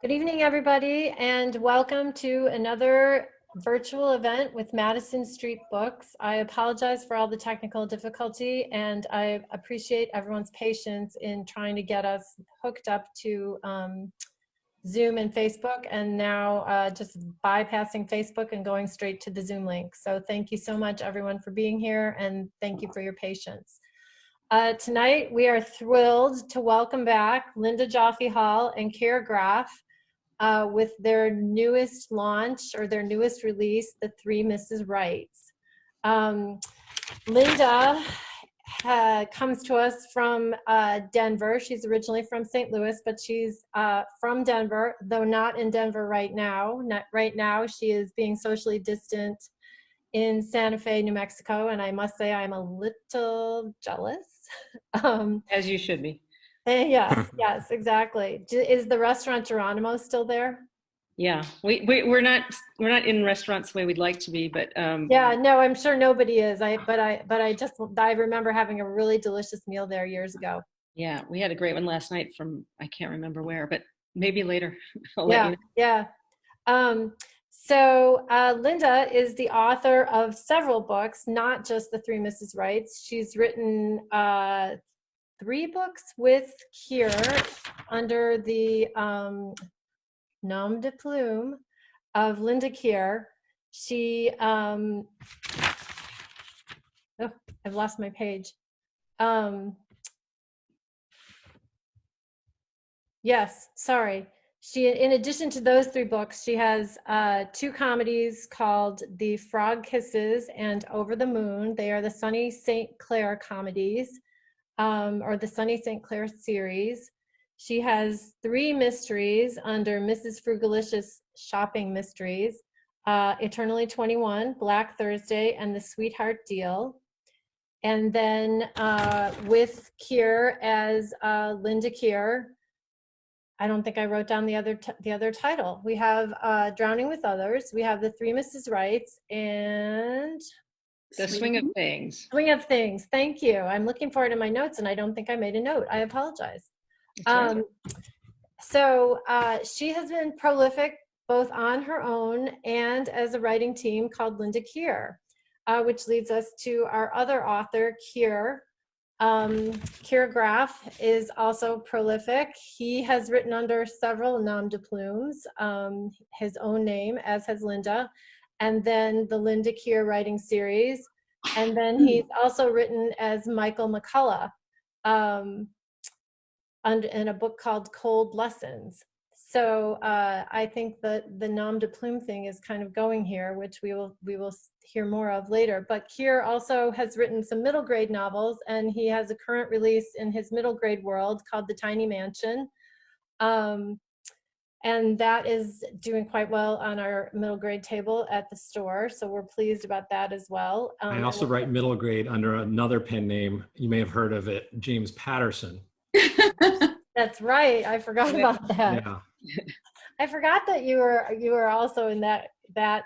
Good evening, everybody, and welcome to another virtual event with Madison Street Books. I apologize for all the technical difficulty, and I appreciate everyone's patience in trying to get us hooked up to Zoom and Facebook, and now just bypassing Facebook and going straight to the Zoom link. So thank you so much, everyone, for being here, and thank you for your patience. Tonight, we are thrilled to welcome back Linda Hall and Keir Graff with their newest launch, or their newest release, The Three Mrs. Wrights. Linda comes to us from Denver. She's originally from St. Louis, but she's from Denver, though not in Denver right now. Right now, she is being socially distant in Santa Fe, New Mexico, and I must say I'm a little jealous. As you should be. Yes, yes, exactly. Is the restaurant Geronimo still there? Yeah, we're not in restaurants the way we'd like to be, but yeah, no, I'm sure nobody is. I remember having a really delicious meal there years ago. Yeah, we had a great one last night from I can't remember where, but maybe later. I'll yeah, let you know. yeah. So Linda is the author of several books, not just The Three Mrs. Wrights. She's written 3 books with Keir under the nom de plume of Linda Keir. She, oh, I've lost my page. Yes, sorry. She, in addition to those 3 books, she has 2 comedies called The Frog Kisses and Over the Moon. They are the Sunny St. Clair comedies, or the Sunny St. Clair series. She has 3 mysteries under Mrs. Frugalicious Shopping Mysteries, Eternally 21, Black Thursday, and The Sweetheart Deal. And then with Keir as Linda Keir, I don't think I wrote down the other title. We have Drowning with Others. We have The Three Mrs. Wrights and The Swing of Things. Swing of Things. Thank you. I'm looking forward to my notes, and I don't think I made a note. I apologize. Right. So she has been prolific both on her own and as a writing team called Linda Keir, which leads us to our other author, Keir. Keir Graff is also prolific. He has written under several nom de plumes, his own name, as has Linda, and then the Linda Keir writing series. And then he's also written as Michael McCullough in a book called Cold Lessons. So I think that the nom de plume thing is kind of going here, which we will hear more of later. But Keir also has written some middle grade novels, and he has a current release in his middle grade world called The Tiny Mansion. And that is doing quite well on our middle grade table at the store. So we're pleased about that as well. I also write middle grade under another pen name. You may have heard of it, James Patterson. That's right. I forgot about that. Yeah. I forgot that you were also in that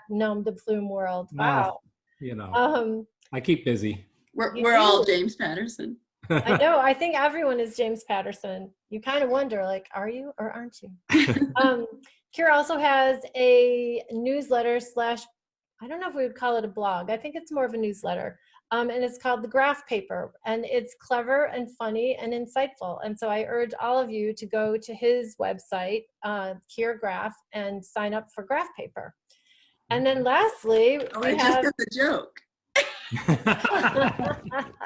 nom de plume world. Wow. You know, I keep busy. We're all James Patterson. I know. I think everyone is James Patterson. You kind of wonder, like, are you or aren't you? Keir also has a newsletter / I don't know if we would call it a blog. I think it's more of a newsletter. And it's called the Graff Paper, and it's clever and funny and insightful. And so I urge all of you to go to his website, Keir Graff, and sign up for Graff Paper. And then lastly, I just got the joke.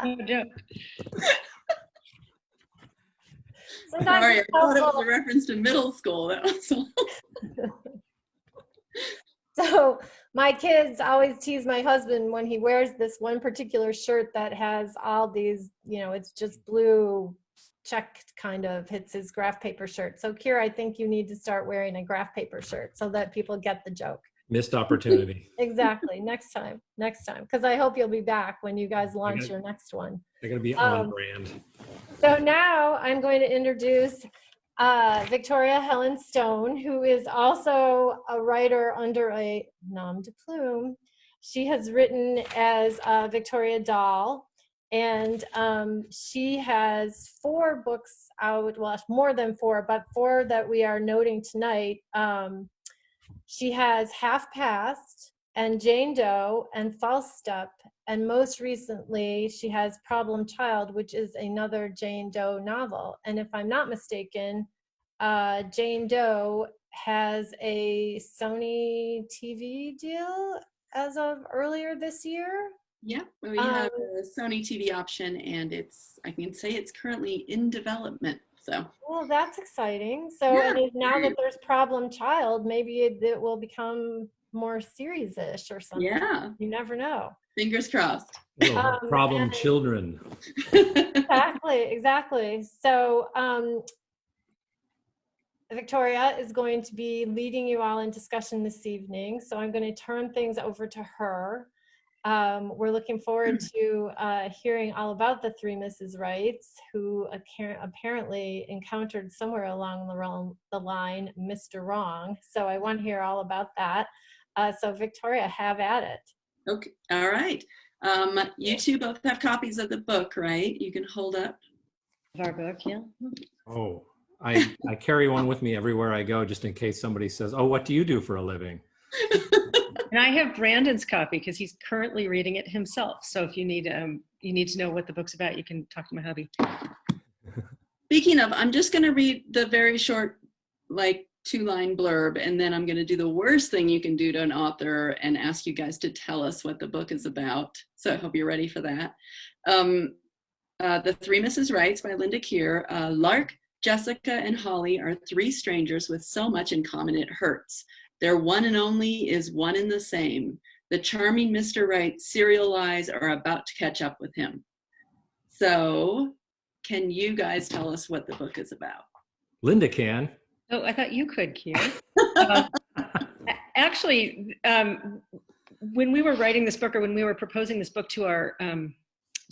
No joke. Sorry, I thought it was a reference to middle school. That was all. So my kids always tease my husband when he wears this one particular shirt that has all these, it's just blue checked kind of, it's his Graff Paper shirt. So Keir, I think you need to start wearing a Graff Paper shirt so that people get the joke. Missed opportunity. Exactly. Next time. Because I hope you'll be back when you guys launch your next one. They're going to be on brand. So now I'm going to introduce Victoria Helen Stone, who is also a writer under a nom de plume. She has written as Victoria Doll And she has 4 books out, well, more than 4, but 4 that we are noting tonight. She has Half Past and Jane Doe and False Step. And most recently, she has Problem Child, which is another Jane Doe novel. And if I'm not mistaken, Jane Doe has a Sony TV deal as of earlier this year. Yeah, we have a Sony TV option, and I can say it's currently in development. So. Well, that's exciting. So, Yeah. and now that there's Problem Child, maybe it will become more series-ish or something. Yeah. You never know. Fingers crossed. Problem children. Exactly. So, Victoria is going to be leading you all in discussion this evening. So I'm going to turn things over to her. We're looking forward to hearing all about the 3 Mrs. Wrights, who apparently encountered somewhere along the line Mr. Wrong. So I want to hear all about that. So Victoria, have at it. Okay. All right. You two both have copies of the book, right? You can hold up. Of our book, yeah. Oh, I carry one with me everywhere I go, just in case somebody says, "Oh, what do you do for a living?" And I have Brandon's copy because he's currently reading it himself. So if you need to know what the book's about, you can talk to my hubby. Speaking of, I'm just going to read the very short, like 2-line blurb, and then I'm going to do the worst thing you can do to an author and ask you guys to tell us what the book is about. So I hope you're ready for that. The 3 Mrs. Wrights by Linda Keir. Lark, Jessica, and Holly are 3 strangers with so much in common it hurts. Their one and only is one and the same. The charming Mr. Wright's serial lies are about to catch up with him. So, can you guys tell us what the book is about? Linda can. Oh, I thought you could, Keir. Actually, when we were writing this book, or when we were proposing this book to our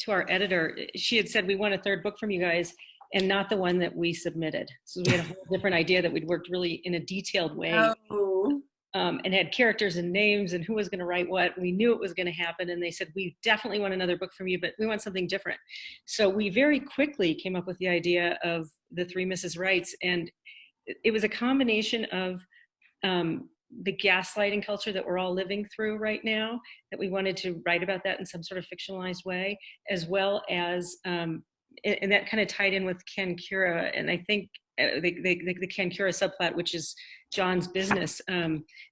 editor, she had said, we want a 3rd book from you guys, and not the one that we submitted. So we had a whole different idea that we'd worked really in a detailed way. Oh. And had characters and names and who was going to write what. We knew it was going to happen. And they said, we definitely want another book from you, but we want something different. So we very quickly came up with the idea of the 3 Mrs. Wrights. And it was a combination of the gaslighting culture that we're all living through right now, that we wanted to write about that in some sort of fictionalized way, as well as and that kind of tied in with Ken Kira, and I think the Ken Kira subplot, which is John's business,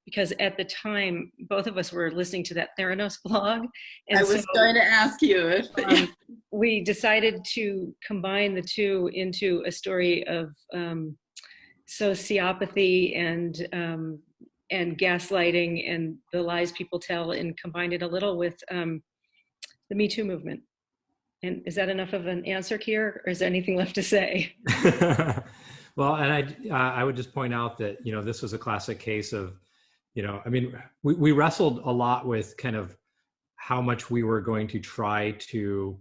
because at the time, both of us were listening to that Theranos blog. And I was going to ask you if... we decided to combine the 2 into a story of sociopathy and gaslighting and the lies people tell, and combined it a little with the Me Too movement. And is that enough of an answer, Keir, or is there anything left to say? Well, and I would just point out that, this was a classic case of, I mean, we wrestled a lot with kind of how much we were going to try to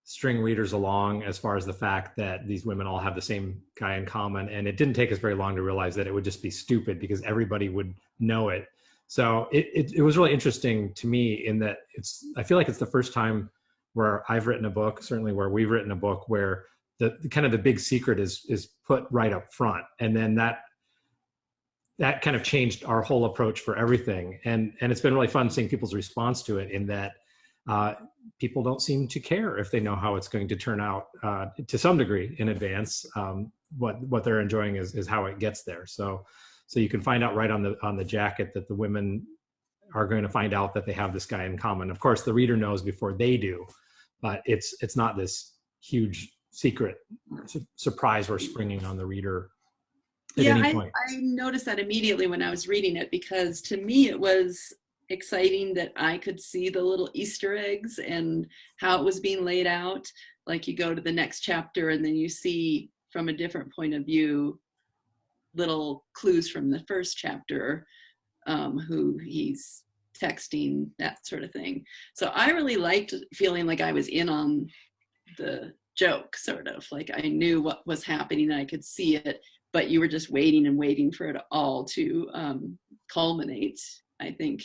string readers along as far as the fact that these women all have the same guy in common. And it didn't take us very long to realize that it would just be stupid because everybody would know it. So it was really interesting to me in that I feel like it's the first time where I've written a book, certainly where we've written a book, where the kind of the big secret is put right up front. And then that kind of changed our whole approach for everything. And it's been really fun seeing people's response to it, in that people don't seem to care if they know how it's going to turn out to some degree in advance. What they're enjoying is how it gets there. So you can find out right on the jacket that the women are going to find out that they have this guy in common. Of course, the reader knows before they do, but it's not this huge secret surprise we're springing on the reader at any point. I noticed that immediately when I was reading it, because to me it was exciting that I could see the little Easter eggs and how it was being laid out. Like, you go to the next chapter and then you see from a different point of view little clues from the first chapter, who he's texting, that sort of thing. So I really liked feeling like I was in on the joke, sort of like I knew what was happening and I could see it, but you were just waiting and waiting for it all to culminate, I think,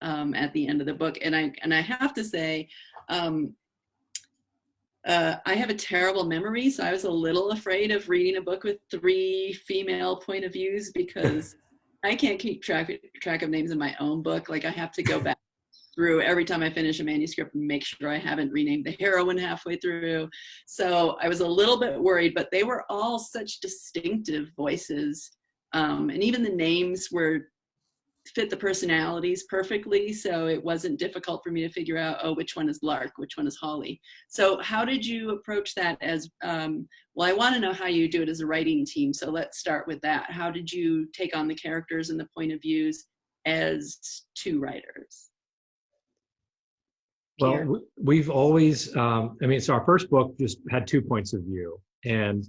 at the end of the book. And I have to say, I have a terrible memory, so I was a little afraid of reading a book with 3 female point of views because I can't keep track of names in my own book. Like I have to go back through every time I finish a manuscript and make sure I haven't renamed the heroine halfway through. So I was a little bit worried, but they were all such distinctive voices. And even the names fit the personalities perfectly. So it wasn't difficult for me to figure out, oh, which one is Lark, which one is Holly. So how did you approach that as, well, I want to know how you do it as a writing team. So let's start with that. How did you take on the characters and the point of views as 2 writers? Well, we've always, I mean, so our first book just had 2 points of view. And,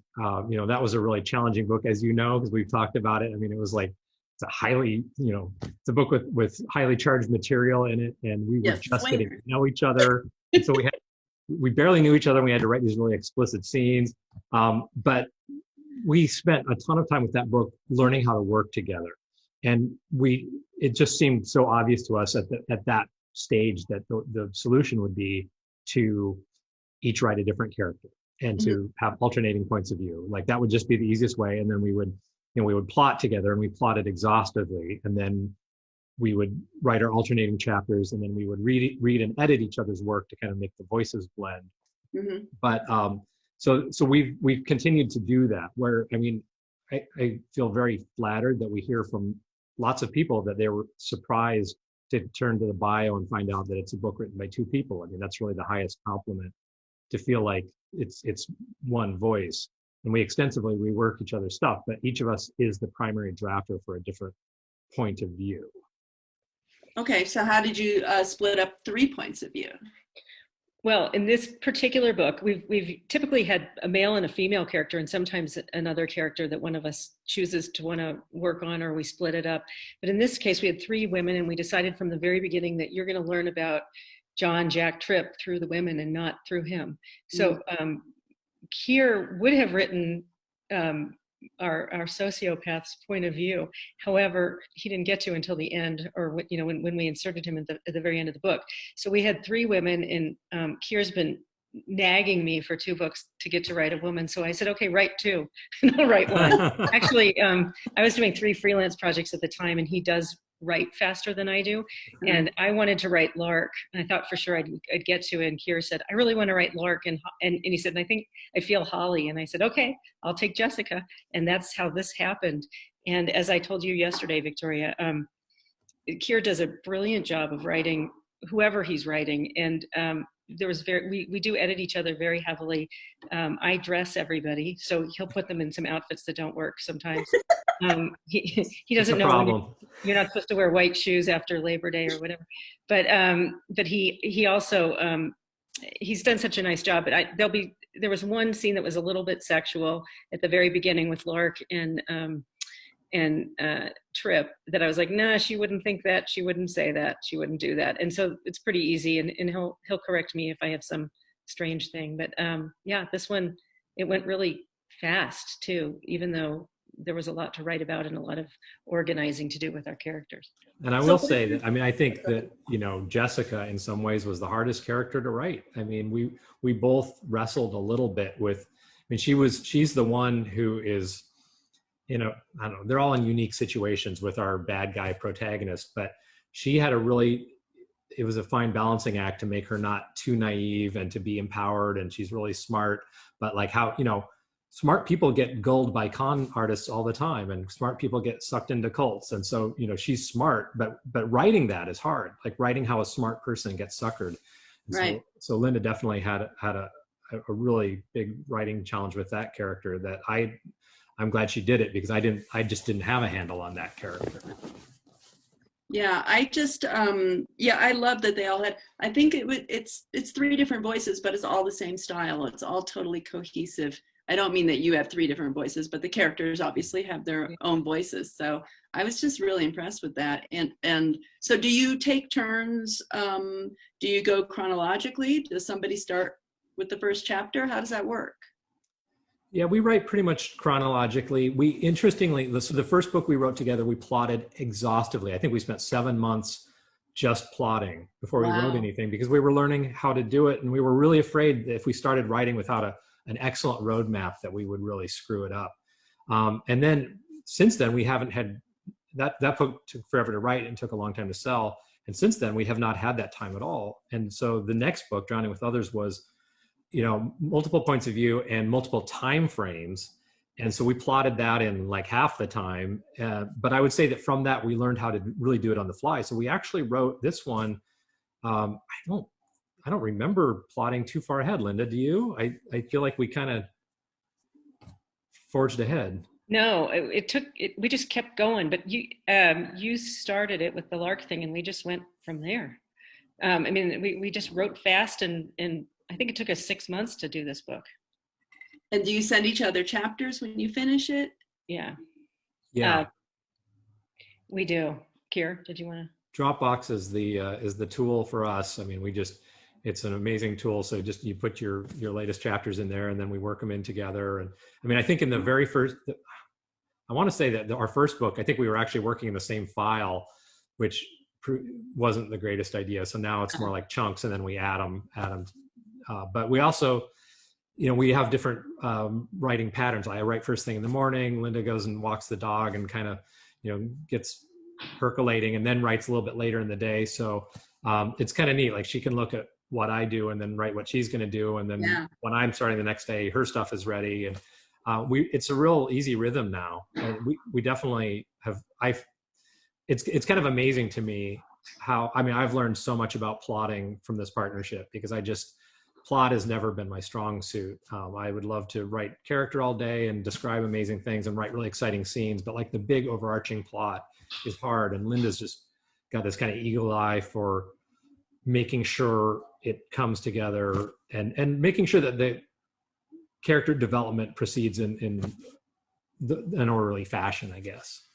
you know, that was a really challenging book, as you know, because we've talked about it. I mean, it was like, it's a highly, you know, it's a book with highly charged material in it. And we were just getting to know each other. And so we barely knew each other and we had to write these really explicit scenes. But we spent a ton of time with that book learning how to work together. And it just seemed so obvious to us at that stage that the solution would be to each write a different character and to have alternating points of view. Like that would just be the easiest way. And then we would plot together, and we plotted exhaustively. And then we would write our alternating chapters, and then we would read and edit each other's work to kind of make the voices blend. Mm-hmm. But so we've continued to do that, where, I mean, I feel very flattered that we hear from lots of people that they were surprised to turn to the bio and find out that it's a book written by 2 people. I mean, that's really the highest compliment, to feel like it's one voice. And we extensively rework each other's stuff, but each of us is the primary drafter for a different point of view. Okay, so how did you split up 3 points of view? Well, in this particular book, we've typically had a male and a female character, and sometimes another character that one of us chooses to want to work on, or we split it up. But in this case, we had 3 women, and we decided from the very beginning that you're going to learn about John Jack Tripp through the women and not through him. So Keir would have written our sociopath's point of view. However, he didn't get to until the end, or you know, when we inserted him at the very end of the book. So we had 3 women, and Keir's been nagging me for 2 books to get to write a woman. So I said, okay, write 2, and I'll write 1. Actually, I was doing 3 freelance projects at the time, and he does write faster than I do. And I wanted to write Lark, and I thought for sure I'd get to it. And Keir said, I really want to write Lark. And he said, I feel Holly. And I said, okay, I'll take Jessica. And that's how this happened. And as I told you yesterday, Victoria, Keir does a brilliant job of writing whoever he's writing. And we do edit each other very heavily. I dress everybody, so he'll put them in some outfits that don't work sometimes. He doesn't know you're not supposed to wear white shoes after Labor Day or whatever. But he also he's done such a nice job. But there was one scene that was a little bit sexual at the very beginning with Lark and Tripp, that I was like, nah, she wouldn't think that, she wouldn't say that, she wouldn't do that. And so it's pretty easy, and he'll correct me if I have some strange thing. But yeah, this one, it went really fast too, even though there was a lot to write about and a lot of organizing to do with our characters. And I will say that, I mean, I think that, you know, Jessica in some ways was the hardest character to write. I mean, we both wrestled a little bit with, I mean, she's the one who is, you know, I don't know, they're all in unique situations with our bad guy protagonist, but she had it was a fine balancing act to make her not too naive and to be empowered, and she's really smart, but like how, you know, smart people get gulled by con artists all the time, and smart people get sucked into cults. And so, you know, she's smart, but writing that is hard, like writing how a smart person gets suckered. And right. So Linda definitely had a really big writing challenge with that character that I'm glad she did it, because I just didn't have a handle on that character. Yeah, I love that they all had, I think it's 3 different voices, but it's all the same style. It's all totally cohesive. I don't mean that you have 3 different voices, but the characters obviously have their own voices. So I was just really impressed with that. And so do you take turns? Do you go chronologically? Does somebody start with the first chapter? How does that work? Yeah, we write pretty much chronologically. Interestingly, so the first book we wrote together, we plotted exhaustively. I think we spent 7 months just plotting before we wrote Wow. anything, because we were learning how to do it. And we were really afraid that if we started writing without an excellent roadmap, that we would really screw it up. And then since then, we haven't had that book took forever to write and took a long time to sell. And since then, we have not had that time at all. And so the next book, Drowning with Others, was, multiple points of view and multiple time frames. And so we plotted that in like half the time. But I would say that from that, we learned how to really do it on the fly. So we actually wrote this one. I don't remember plotting too far ahead. Linda, do you? I feel like we kind of forged ahead. No, we just kept going, but you started it with the Lark thing and we just went from there. I mean, we just wrote fast and I think it took us 6 months to do this book. And do you send each other chapters when you finish it? Yeah. Yeah. We do. Keir, did you want to? Dropbox is the tool for us. I mean, it's an amazing tool. So just you put your latest chapters in there and then we work them in together. And I mean, I think in the very first, I want to say that our first book, I think we were actually working in the same file, which wasn't the greatest idea. So now it's more like chunks and then we add them. But we also, we have different writing patterns. I write first thing in the morning. Linda goes and walks the dog and kind of, gets percolating and then writes a little bit later in the day. So it's kind of neat. Like she can look at what I do and then write what she's going to do. And then when I'm starting the next day, her stuff is ready. And it's a real easy rhythm now. And we definitely have, it's kind of amazing to me how, I mean, I've learned so much about plotting from this partnership because plot has never been my strong suit. I would love to write character all day and describe amazing things and write really exciting scenes, but like the big overarching plot is hard. And Linda's just got this kind of eagle eye for making sure it comes together and making sure that the character development proceeds in an orderly fashion, I guess.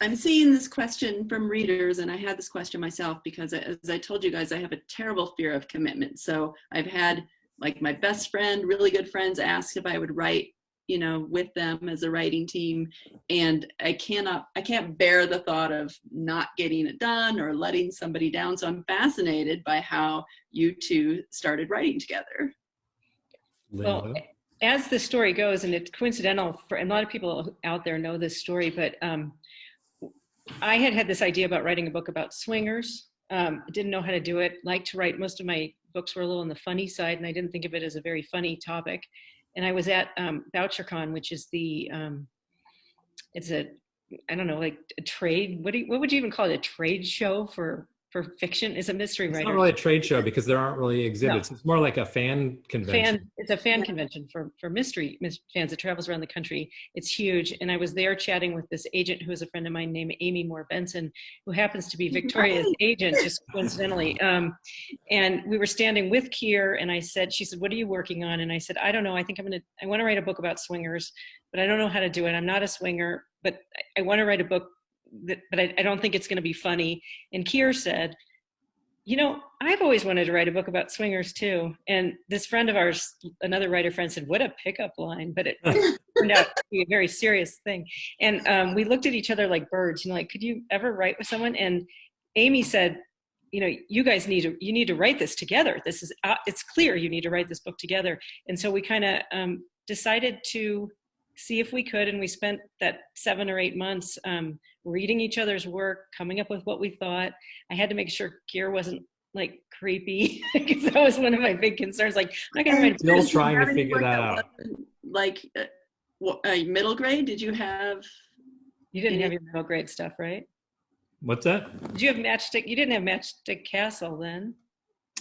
I'm seeing this question from readers, and I had this question myself because, as I told you guys, I have a terrible fear of commitment. So I've had like my best friend, really good friends, ask if I would write, with them as a writing team, and I can't bear the thought of not getting it done or letting somebody down. So I'm fascinated by how you two started writing together. Linda? Well, as the story goes, and it's coincidental for, and a lot of people out there know this story, but I had this idea about writing a book about swingers. Didn't know how to do it. Liked to write. Most of my books were a little on the funny side, and I didn't think of it as a very funny topic. And I was at VoucherCon, which is it's a, I don't know, like a trade. What would you even call it? A trade show for fiction? Is a mystery writer. It's not really a trade show because there aren't really exhibits. No. It's more like a fan convention. It's a fan convention for mystery fans. It travels around the country. It's huge. And I was there chatting with this agent who is a friend of mine named Amy Moore Benson, who happens to be Victoria's agent, just coincidentally. And we were standing with Keir, and she said, "What are you working on?" And I said, "I don't know. I think I want to write a book about swingers, but I don't know how to do it. I'm not a swinger, but I want to write a book but I don't think it's going to be funny." And Keir said, "I've always wanted to write a book about swingers too." And this friend of ours, another writer friend, said, "What a pickup line," but it turned out to be a very serious thing. And we looked at each other like birds, like, could you ever write with someone? And Amy said, "You guys need to write this together. This is, it's clear you need to write this book together." And so we kind of decided to see if we could. And we spent that 7 or 8 months reading each other's work, coming up with what we thought. I had to make sure Keir wasn't like creepy because that was one of my big concerns. Like, I'm not going to write. Still trying to figure that out. Like middle grade, did you have? You didn't have your middle grade stuff, right? What's that? Did you have Matchstick? You didn't have Matchstick Castle then.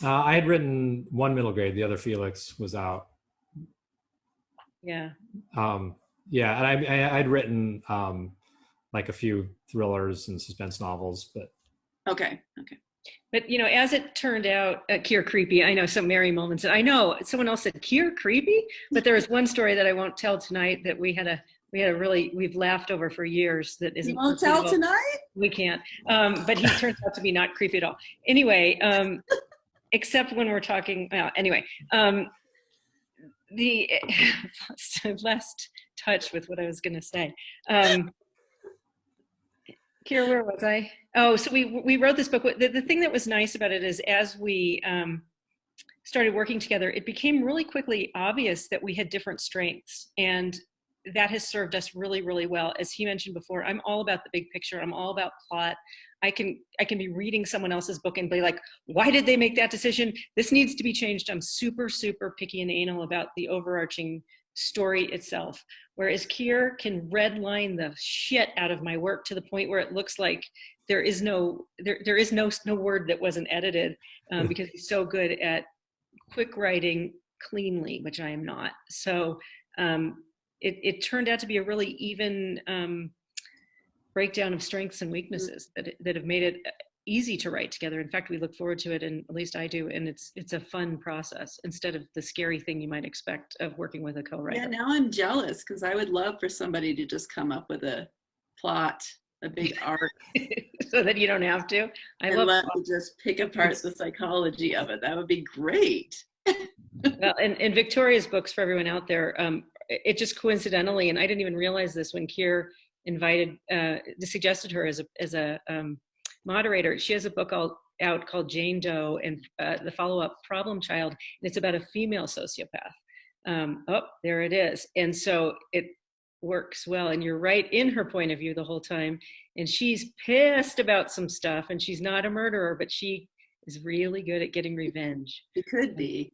I had written one middle grade. The other Felix was out. Yeah. Yeah, and I'd written like a few thrillers and suspense novels, but okay. But as it turned out, Keir creepy. I know some Mary Mullen said, I know someone else said Keir creepy, but there was one story that I won't tell tonight that we've laughed over for years. That isn't. You won't tell tonight? We can't. But he turns out to be not creepy at all. Anyway, except when we're talking. Anyway. I've lost touch with what I was going to say. Kira, where was I? Oh, so we wrote this book. The thing that was nice about it is as we started working together, it became really quickly obvious that we had different strengths. And that has served us really, really well. As he mentioned before, I'm all about the big picture. I'm all about plot. I can be reading someone else's book and be like, why did they make that decision? This needs to be changed. I'm super, super picky and anal about the overarching story itself. Whereas Keir can redline the shit out of my work to the point where it looks like there is no word that wasn't edited, because he's so good at quick writing cleanly, which I am not. So it turned out to be a really even breakdown of strengths and weaknesses that have made it easy to write together. In fact, we look forward to it, and at least I do, and it's a fun process instead of the scary thing you might expect of working with a co-writer. Yeah, now I'm jealous because I would love for somebody to just come up with a plot, a big arc, so that you don't have to. and let me just pick apart the psychology of it. That would be great. Well, and Victoria's books, for everyone out there, it just coincidentally, and I didn't even realize this when Keir suggested her as a moderator. She has a book out called Jane Doe, and the follow-up Problem Child, and it's about a female sociopath. Oh, there it is. And so it works well, and you're right in her point of view the whole time, and she's pissed about some stuff, and she's not a murderer, but she is really good at getting revenge. It could be.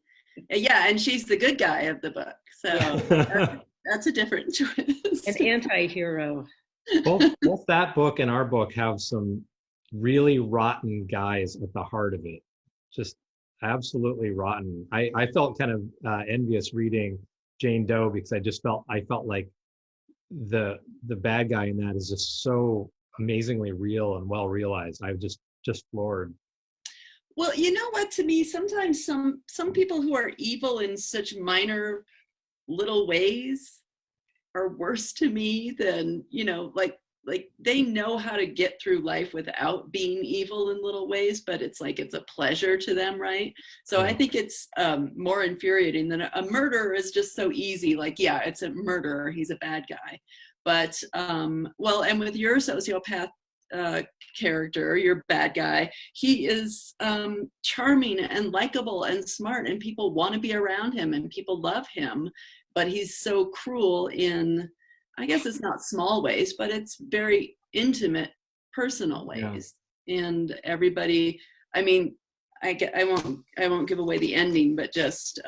Yeah, and she's the good guy of the book, so that's a different twist. An anti-hero. Both that book and our book have some really rotten guys at the heart of it. Just absolutely rotten. I felt kind of envious reading Jane Doe because I felt like the bad guy in that is just so amazingly real and well realized. I was just floored. Well, you know what, to me, sometimes some people who are evil in such minor little ways are worse to me than, like they know how to get through life without being evil in little ways, but it's like it's a pleasure to them, right? So I think it's more infuriating than a murderer is just so easy. Like, yeah, it's a murderer, he's a bad guy. But, well, and with your sociopath character, your bad guy, he is charming and likable and smart, and people want to be around him and people love him, but he's so cruel in, I guess it's not small ways, but it's very intimate, personal ways. Yeah. And everybody, I mean, I won't give away the ending, but just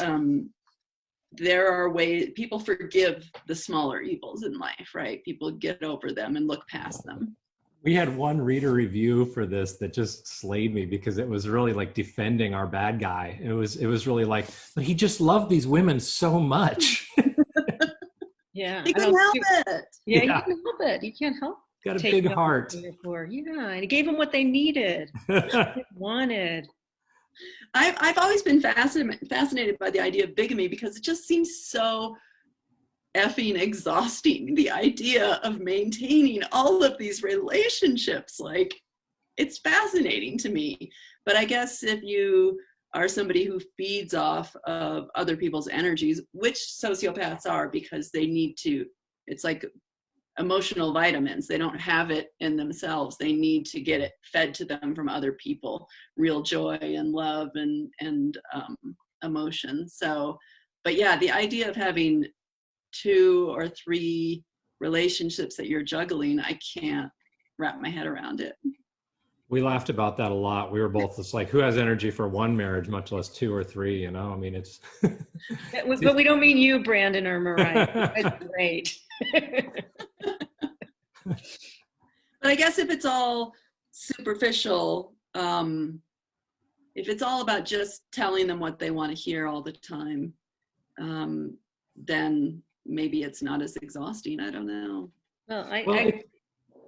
there are ways people forgive the smaller evils in life, right? People get over them and look past them. We had one reader review for this that just slayed me because it was really like defending our bad guy. It was really like, but he just loved these women so much. Yeah, he couldn't help it. Yeah, he couldn't help it. You can't help. Got a big heart. Yeah, and he gave them what they needed, what they wanted. I've always been fascinated by the idea of bigamy because it just seems so effing exhausting, the idea of maintaining all of these relationships. Like, it's fascinating to me. But I guess if you are somebody who feeds off of other people's energies, which sociopaths are, because they need to, it's like emotional vitamins. They don't have it in themselves. They need to get it fed to them from other people, real joy and love and emotion. So, but yeah, the idea of having 2 or 3 relationships that you're juggling, I can't wrap my head around it. We laughed about that a lot. We were both just like, who has energy for one marriage, much less 2 or 3, I mean, it's... But we don't mean you, Brandon or Mariah. That's great. But I guess if it's all superficial, if it's all about just telling them what they want to hear all the time, then maybe it's not as exhausting. I don't know. Well,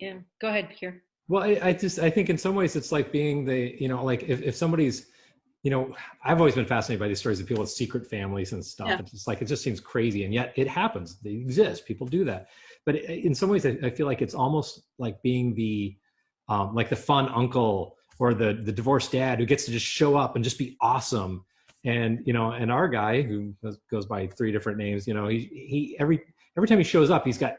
yeah, go ahead, Keir. Well, I think in some ways it's like being like if somebody's, I've always been fascinated by these stories of people with secret families and stuff. Yeah. It's just like, it just seems crazy. And yet it happens. They exist. People do that. But in some ways, I feel like it's almost like being the fun uncle or the divorced dad who gets to just show up and just be awesome. And, and our guy who goes by 3 different names, he every time he shows up, he's got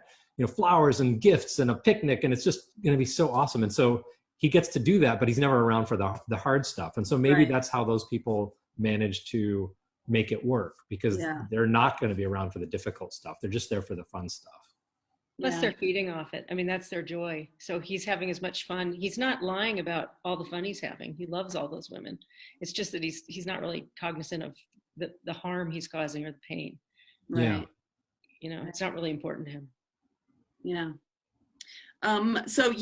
flowers and gifts and a picnic, and it's just going to be so awesome. And so he gets to do that, but he's never around for the hard stuff. And so maybe Right. that's how those people manage to make it work, because they're not going to be around for the difficult stuff. They're just there for the fun stuff. Plus they're feeding off it. I mean, that's their joy. So he's having as much fun. He's not lying about all the fun he's having. He loves all those women. It's just that he's not really cognizant of the harm he's causing or the pain. Right. Yeah. It's not really important to him. Yeah. So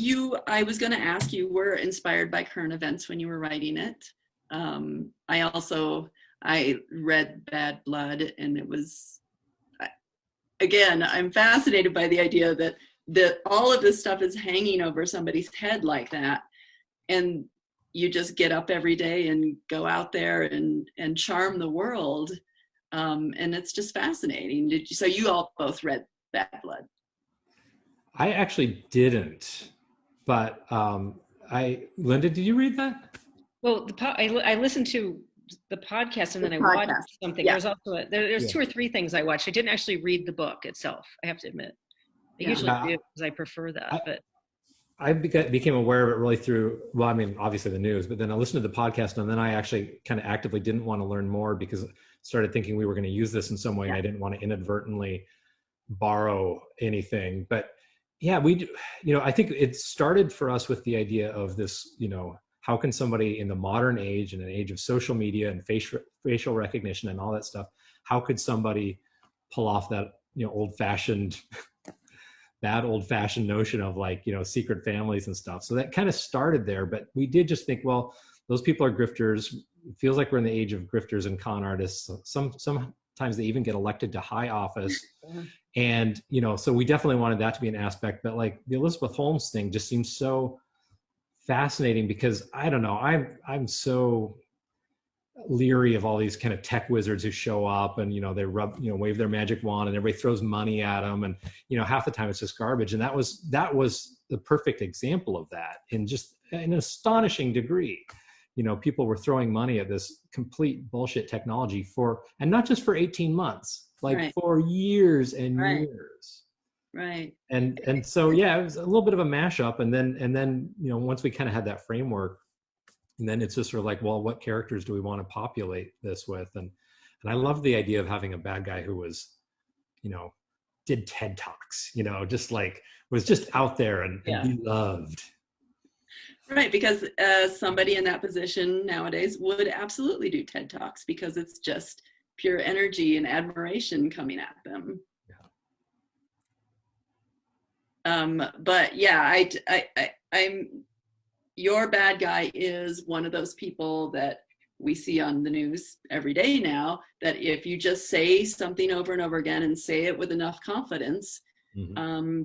I was going to ask, you were inspired by current events when you were writing it. I read Bad Blood, and it was, again, I'm fascinated by the idea that all of this stuff is hanging over somebody's head like that. And you just get up every day and go out there and charm the world. And it's just fascinating. So you all both read Bad Blood? I actually didn't, but Linda, did you read that? Well, I listened to the podcast, and then I watched something. Yeah. There's also there's 2 or 3 things I watched. I didn't actually read the book itself, I have to admit. I usually do, because I prefer that. But I became aware of it really through, well, I mean, obviously the news, but then I listened to the podcast, and then I actually kind of actively didn't want to learn more, because I started thinking we were going to use this in some way, and I didn't want to inadvertently borrow anything. But yeah, I think it started for us with the idea of this, how can somebody in the modern age, in an age of social media and facial recognition and all that stuff, how could somebody pull off that, bad old fashioned notion of secret families and stuff. So that kind of started there, but we did just think, well, those people are grifters. It feels like we're in the age of grifters and con artists. Sometimes they even get elected to high office. And, so we definitely wanted that to be an aspect, but the Elizabeth Holmes thing just seems so fascinating, because I don't know, I'm so leery of all these kind of tech wizards who show up and, they wave their magic wand and everybody throws money at them. And, half the time it's just garbage. And that was the perfect example of that, in just an astonishing degree. People were throwing money at this complete bullshit technology and not just for 18 months, for years and years. Right. And so, it was a little bit of a mashup. And then, once we kind of had that framework, and then it's just sort of well, what characters do we want to populate this with? And I love the idea of having a bad guy who was, did TED Talks, was just out there and be loved. Right, because somebody in that position nowadays would absolutely do TED Talks, because it's just pure energy and admiration coming at them. But yeah, I'm your bad guy is one of those people that we see on the news every day now, that if you just say something over and over again and say it with enough confidence,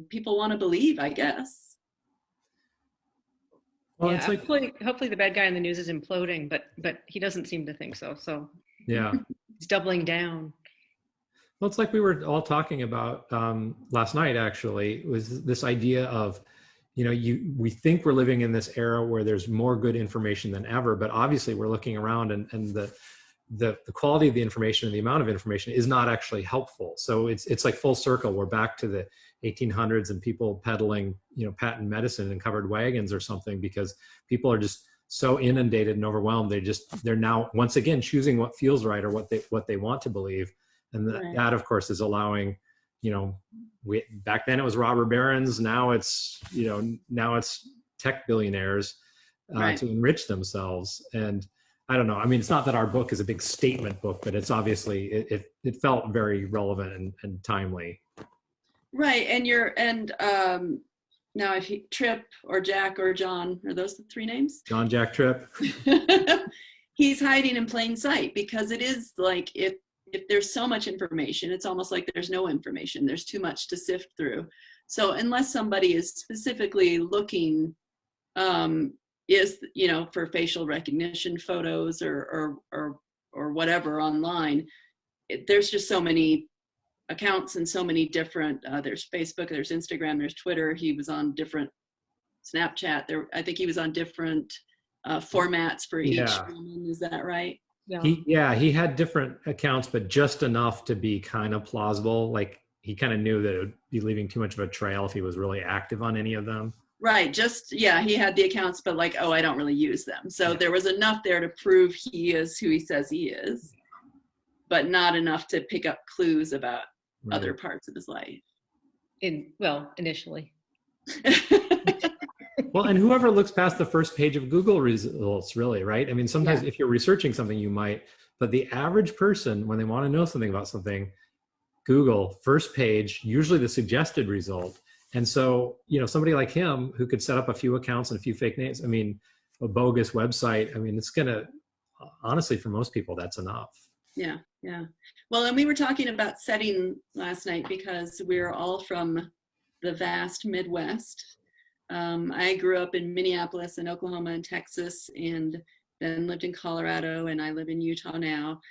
people want to believe, I guess. Well, it's hopefully the bad guy in the news is imploding, but he doesn't seem to think so. So yeah, he's doubling down. Well, it's like we were all talking about last night, actually, was this idea of, we think we're living in this era where there's more good information than ever, but obviously we're looking around and the quality of the information and the amount of information is not actually helpful. So it's like full circle. We're back to the 1800s and people peddling, patent medicine in covered wagons or something, because people are just so inundated and overwhelmed. They're now once again choosing what feels right or what they want to believe. And that of course is allowing, back then it was robber barons. Now it's tech billionaires to enrich themselves. And I don't know. I mean, it's not that our book is a big statement book, but it's obviously, it felt very relevant and timely. Right. And now if Tripp or Jack or John, are those the 3 names? John, Jack, Tripp. He's hiding in plain sight, because it is like, if there's so much information, it's almost like there's no information. There's too much to sift through. So unless somebody is specifically looking, for facial recognition photos or whatever online, there's just so many accounts and so many different, there's Facebook, there's Instagram, there's Twitter. He was on different Snapchat. I think he was on different formats for each woman. Is that right? Yeah. He had different accounts, but just enough to be kind of plausible. he kind of knew that it would be leaving too much of a trail if he was really active on any of them. Right. Just, yeah, he had the accounts, but like, oh, I don't really use them. So there was enough there to prove he is who he says he is, but not enough to pick up clues about other parts of his life. Initially. Well, and whoever looks past the first page of Google results, really, right? I mean, sometimes if you're researching something, you might, but the average person, when they want to know something about something, Google, first page, usually the suggested result. And so, somebody like him who could set up a few accounts and a few fake names, I mean, a bogus website, I mean, it's going to, honestly, for most people, that's enough. Yeah, yeah. Well, and we were talking about setting last night because we're all from the vast Midwest. I grew up in Minneapolis and Oklahoma and Texas, and then lived in Colorado, and I live in Utah now.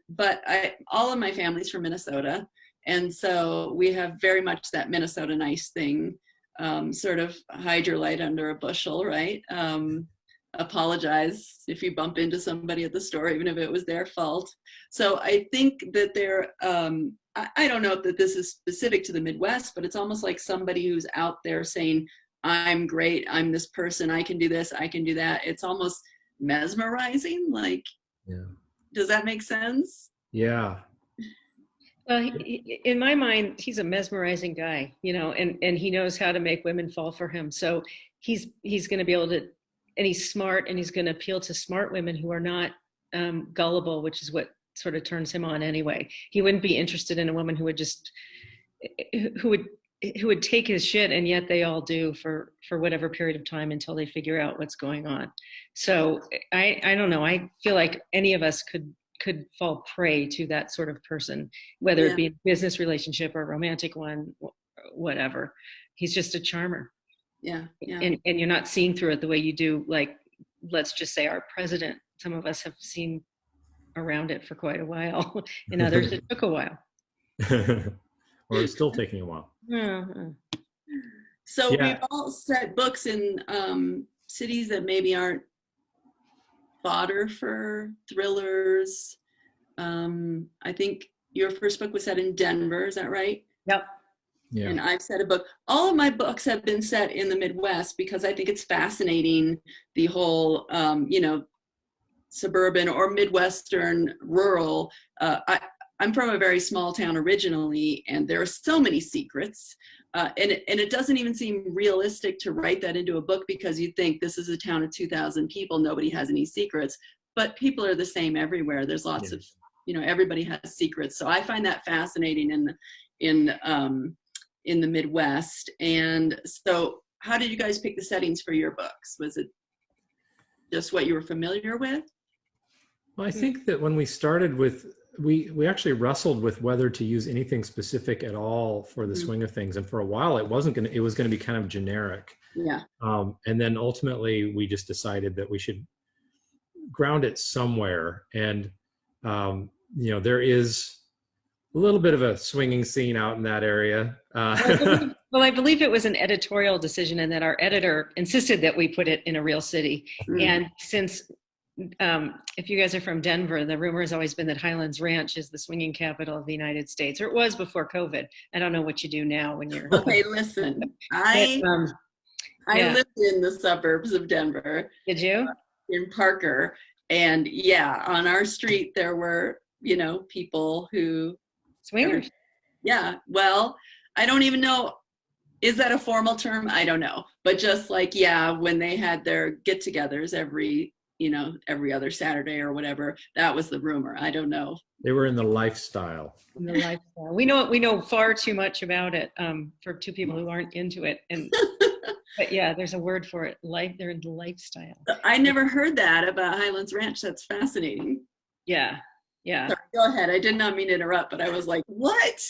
But all of my family's from Minnesota. And so we have very much that Minnesota nice thing, sort of hide your light under a bushel, right? Apologize if you bump into somebody at the store, even if it was their fault. So I think that I don't know that this is specific to the Midwest, but it's almost like somebody who's out there saying, I'm great, I'm this person, I can do this, I can do that. It's almost mesmerizing. Like, does that make sense? Yeah. Well, in my mind, he's a mesmerizing guy, and he knows how to make women fall for him. So he's going to be able to, and he's smart, and he's going to appeal to smart women who are not gullible, which is what sort of turns him on anyway. He wouldn't be interested in a woman who would take his shit, and yet they all do for whatever period of time until they figure out what's going on. So I don't know. I feel like any of us could fall prey to that sort of person, whether it be a business relationship or a romantic one, whatever. He's just a charmer. Yeah. And you're not seeing through it the way you do, like, let's just say our president. Some of us have seen around it for quite a while, and others it took a while. Or it's still taking a while. So we've all set books in cities that maybe aren't fodder for thrillers. I think your first book was set in Denver, is that right? Yep. Yeah. And I've set a book. All of my books have been set in the Midwest because I think it's fascinating, the whole, suburban or Midwestern rural. I'm from a very small town originally, and there are so many secrets. And it doesn't even seem realistic to write that into a book because you'd think this is a town of 2,000 people, nobody has any secrets. But people are the same everywhere. There's lots of, everybody has secrets. So I find that fascinating in the Midwest. And so how did you guys pick the settings for your books? Was it just what you were familiar with? Well, I think that when we started with, we actually wrestled with whether to use anything specific at all for the swing of things. And for a while, it was going to be kind of generic. Yeah. And then ultimately we just decided that we should ground it somewhere. And, there is a little bit of a swinging scene out in that area. Well, I believe it was an editorial decision, and that our editor insisted that we put it in a real city. And since if you guys are from Denver, the rumor has always been that Highlands Ranch is the swinging capital of the United States, or it was before COVID. I don't know what you do now when you're. Okay, listen, I lived in the suburbs of Denver. Did you? In Parker, and on our street there were, people who swingers. Yeah, well, I don't even know. Is that a formal term? I don't know, but just like when they had their get-togethers every other Saturday or whatever, that was the rumor. I don't know. They were in the lifestyle. We know far too much about it for two people who aren't into it. And but there's a word for it. They're in the lifestyle. I never heard that about Highlands Ranch. That's fascinating. Yeah. Sorry, go ahead. I did not mean to interrupt, but I was like, what?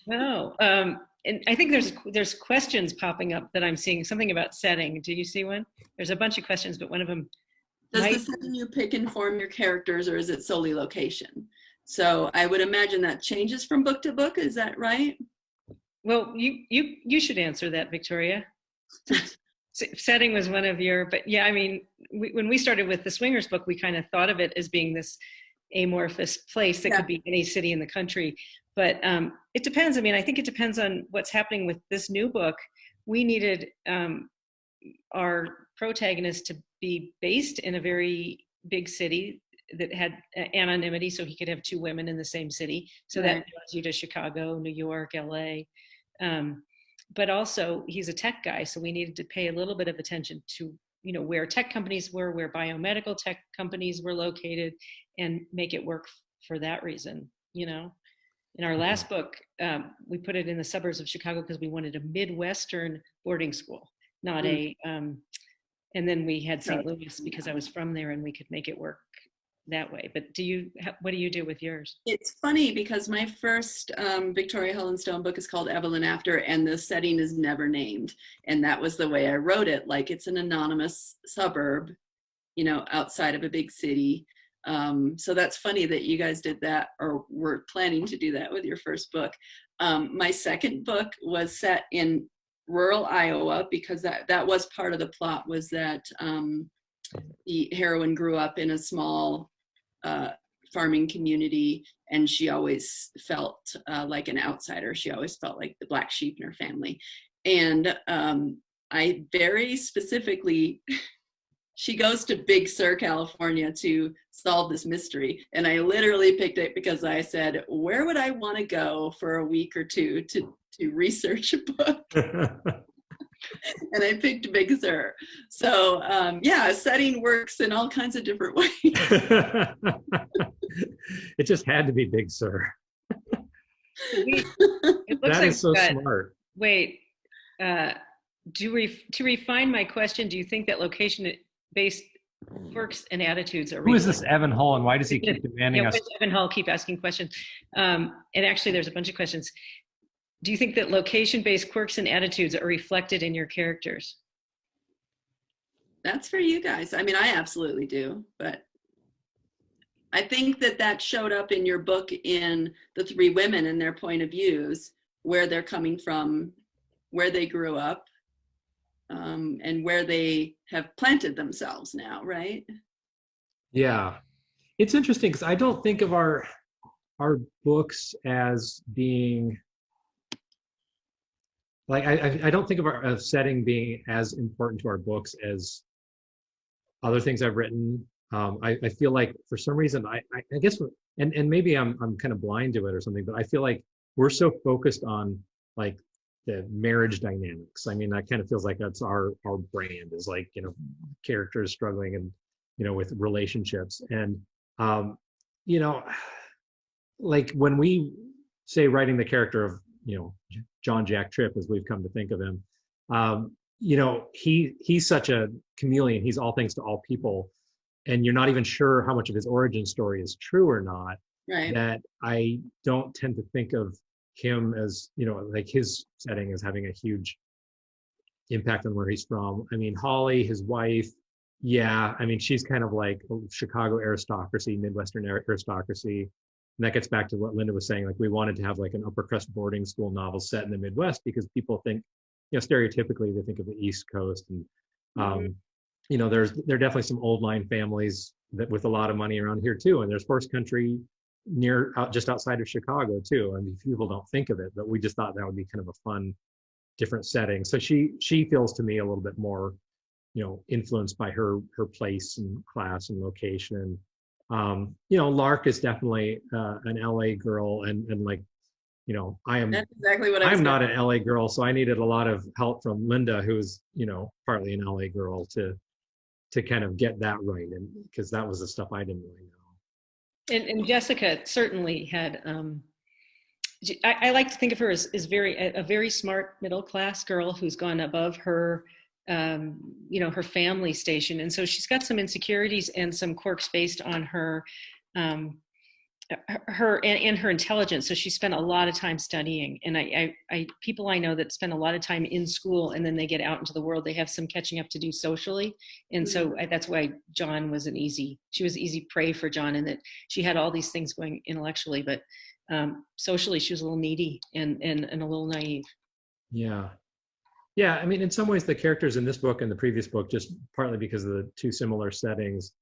No. And I think there's questions popping up that I'm seeing. Something about setting. Do you see one? There's a bunch of questions, but one of them. Does the setting you pick inform your characters, or is it solely location? So I would imagine that changes from book to book. Is that right? Well, you should answer that, Victoria. Setting was one of your, but when we started with the Swingers book, we kind of thought of it as being this amorphous place that could be any city in the country. But it depends. I mean, I think it depends on what's happening with this new book. We needed our protagonist to be based in a very big city that had anonymity, so he could have two women in the same city. So that draws you to Chicago, New York, LA. But also he's a tech guy, so we needed to pay a little bit of attention to, you know, where tech companies were, where biomedical tech companies were located, and make it work for that reason. You know, in our last book, we put it in the suburbs of Chicago because we wanted a Midwestern boarding school, not a, and then we had St. Louis because I was from there and we could make it work that way. But what do you do with yours? It's funny because my first Victoria Helen Stone book is called Evelyn After, and the setting is never named. And that was the way I wrote it. Like, it's an anonymous suburb, you know, outside of a big city. So that's funny that you guys did that, or were planning to do that with your first book. My second book was set in rural Iowa because that was part of the plot, was that the heroine grew up in a small farming community, and she always felt like an outsider. She always felt like the black sheep in her family. And I very specifically, she goes to Big Sur, California to solve this mystery. And I literally picked it because I said, where would I want to go for a week or two to research a book? And I picked Big Sur. So yeah, setting works in all kinds of different ways. It just had to be Big Sur. It looks that like is so smart. Wait, to refine my question, do you think that location-based quirks and attitudes are— Who is this Evan Hull, and why does he keep demanding us? Why does Evan Hull keep asking questions? And actually, there's a bunch of questions. Do you think that location-based quirks and attitudes are reflected in your characters? That's for you guys. I mean, I absolutely do, but I think that showed up in your book in the three women and their point of views, where they're coming from, where they grew up, and where they have planted themselves now, right? Yeah, it's interesting because I don't think of our books as being like, I don't think of our setting being as important to our books as other things I've written. I feel like for some reason, I guess, and maybe I'm kind of blind to it or something, but I feel like we're so focused on like the marriage dynamics. I mean, that kind of feels like that's our brand, is like, you know, characters struggling and, you know, with relationships. And, you know, like when we say writing the character of, you know, John Jack Tripp, as we've come to think of him, you know, he's such a chameleon. He's all things to all people. And you're not even sure how much of his origin story is true or not. Right. That I don't tend to think of him as, you know, like his setting as having a huge impact on where he's from. I mean, Holly, his wife, yeah, I mean, she's kind of like Chicago aristocracy, Midwestern aristocracy. And that gets back to what Linda was saying, like we wanted to have like an upper crust boarding school novel set in the Midwest because people think, you know, stereotypically they think of the East Coast. And, you know, there are definitely some old line families that with a lot of money around here too. And there's horse country just outside of Chicago too. I mean, people don't think of it, but we just thought that would be kind of a fun, different setting. So she feels to me a little bit more, you know, influenced by her place and class and location. You know, Lark is definitely an LA girl, and like, you know, That's exactly what I'm not an LA girl, so I needed a lot of help from Linda, who's, you know, partly an LA girl, to kind of get that right, and because that was the stuff I didn't really know. And Jessica certainly had. I like to think of her as a very smart middle class girl who's gone above her, you know, her family station, and so she's got some insecurities and some quirks based on her her intelligence. So she spent a lot of time studying, and I people I know that spend a lot of time in school and then they get out into the world, they have some catching up to do socially. And so that's why John was she was easy prey for John, and that she had all these things going intellectually, but socially she was a little needy and a little naive. Yeah. I mean, in some ways the characters in this book and the previous book, just partly because of the two similar settings,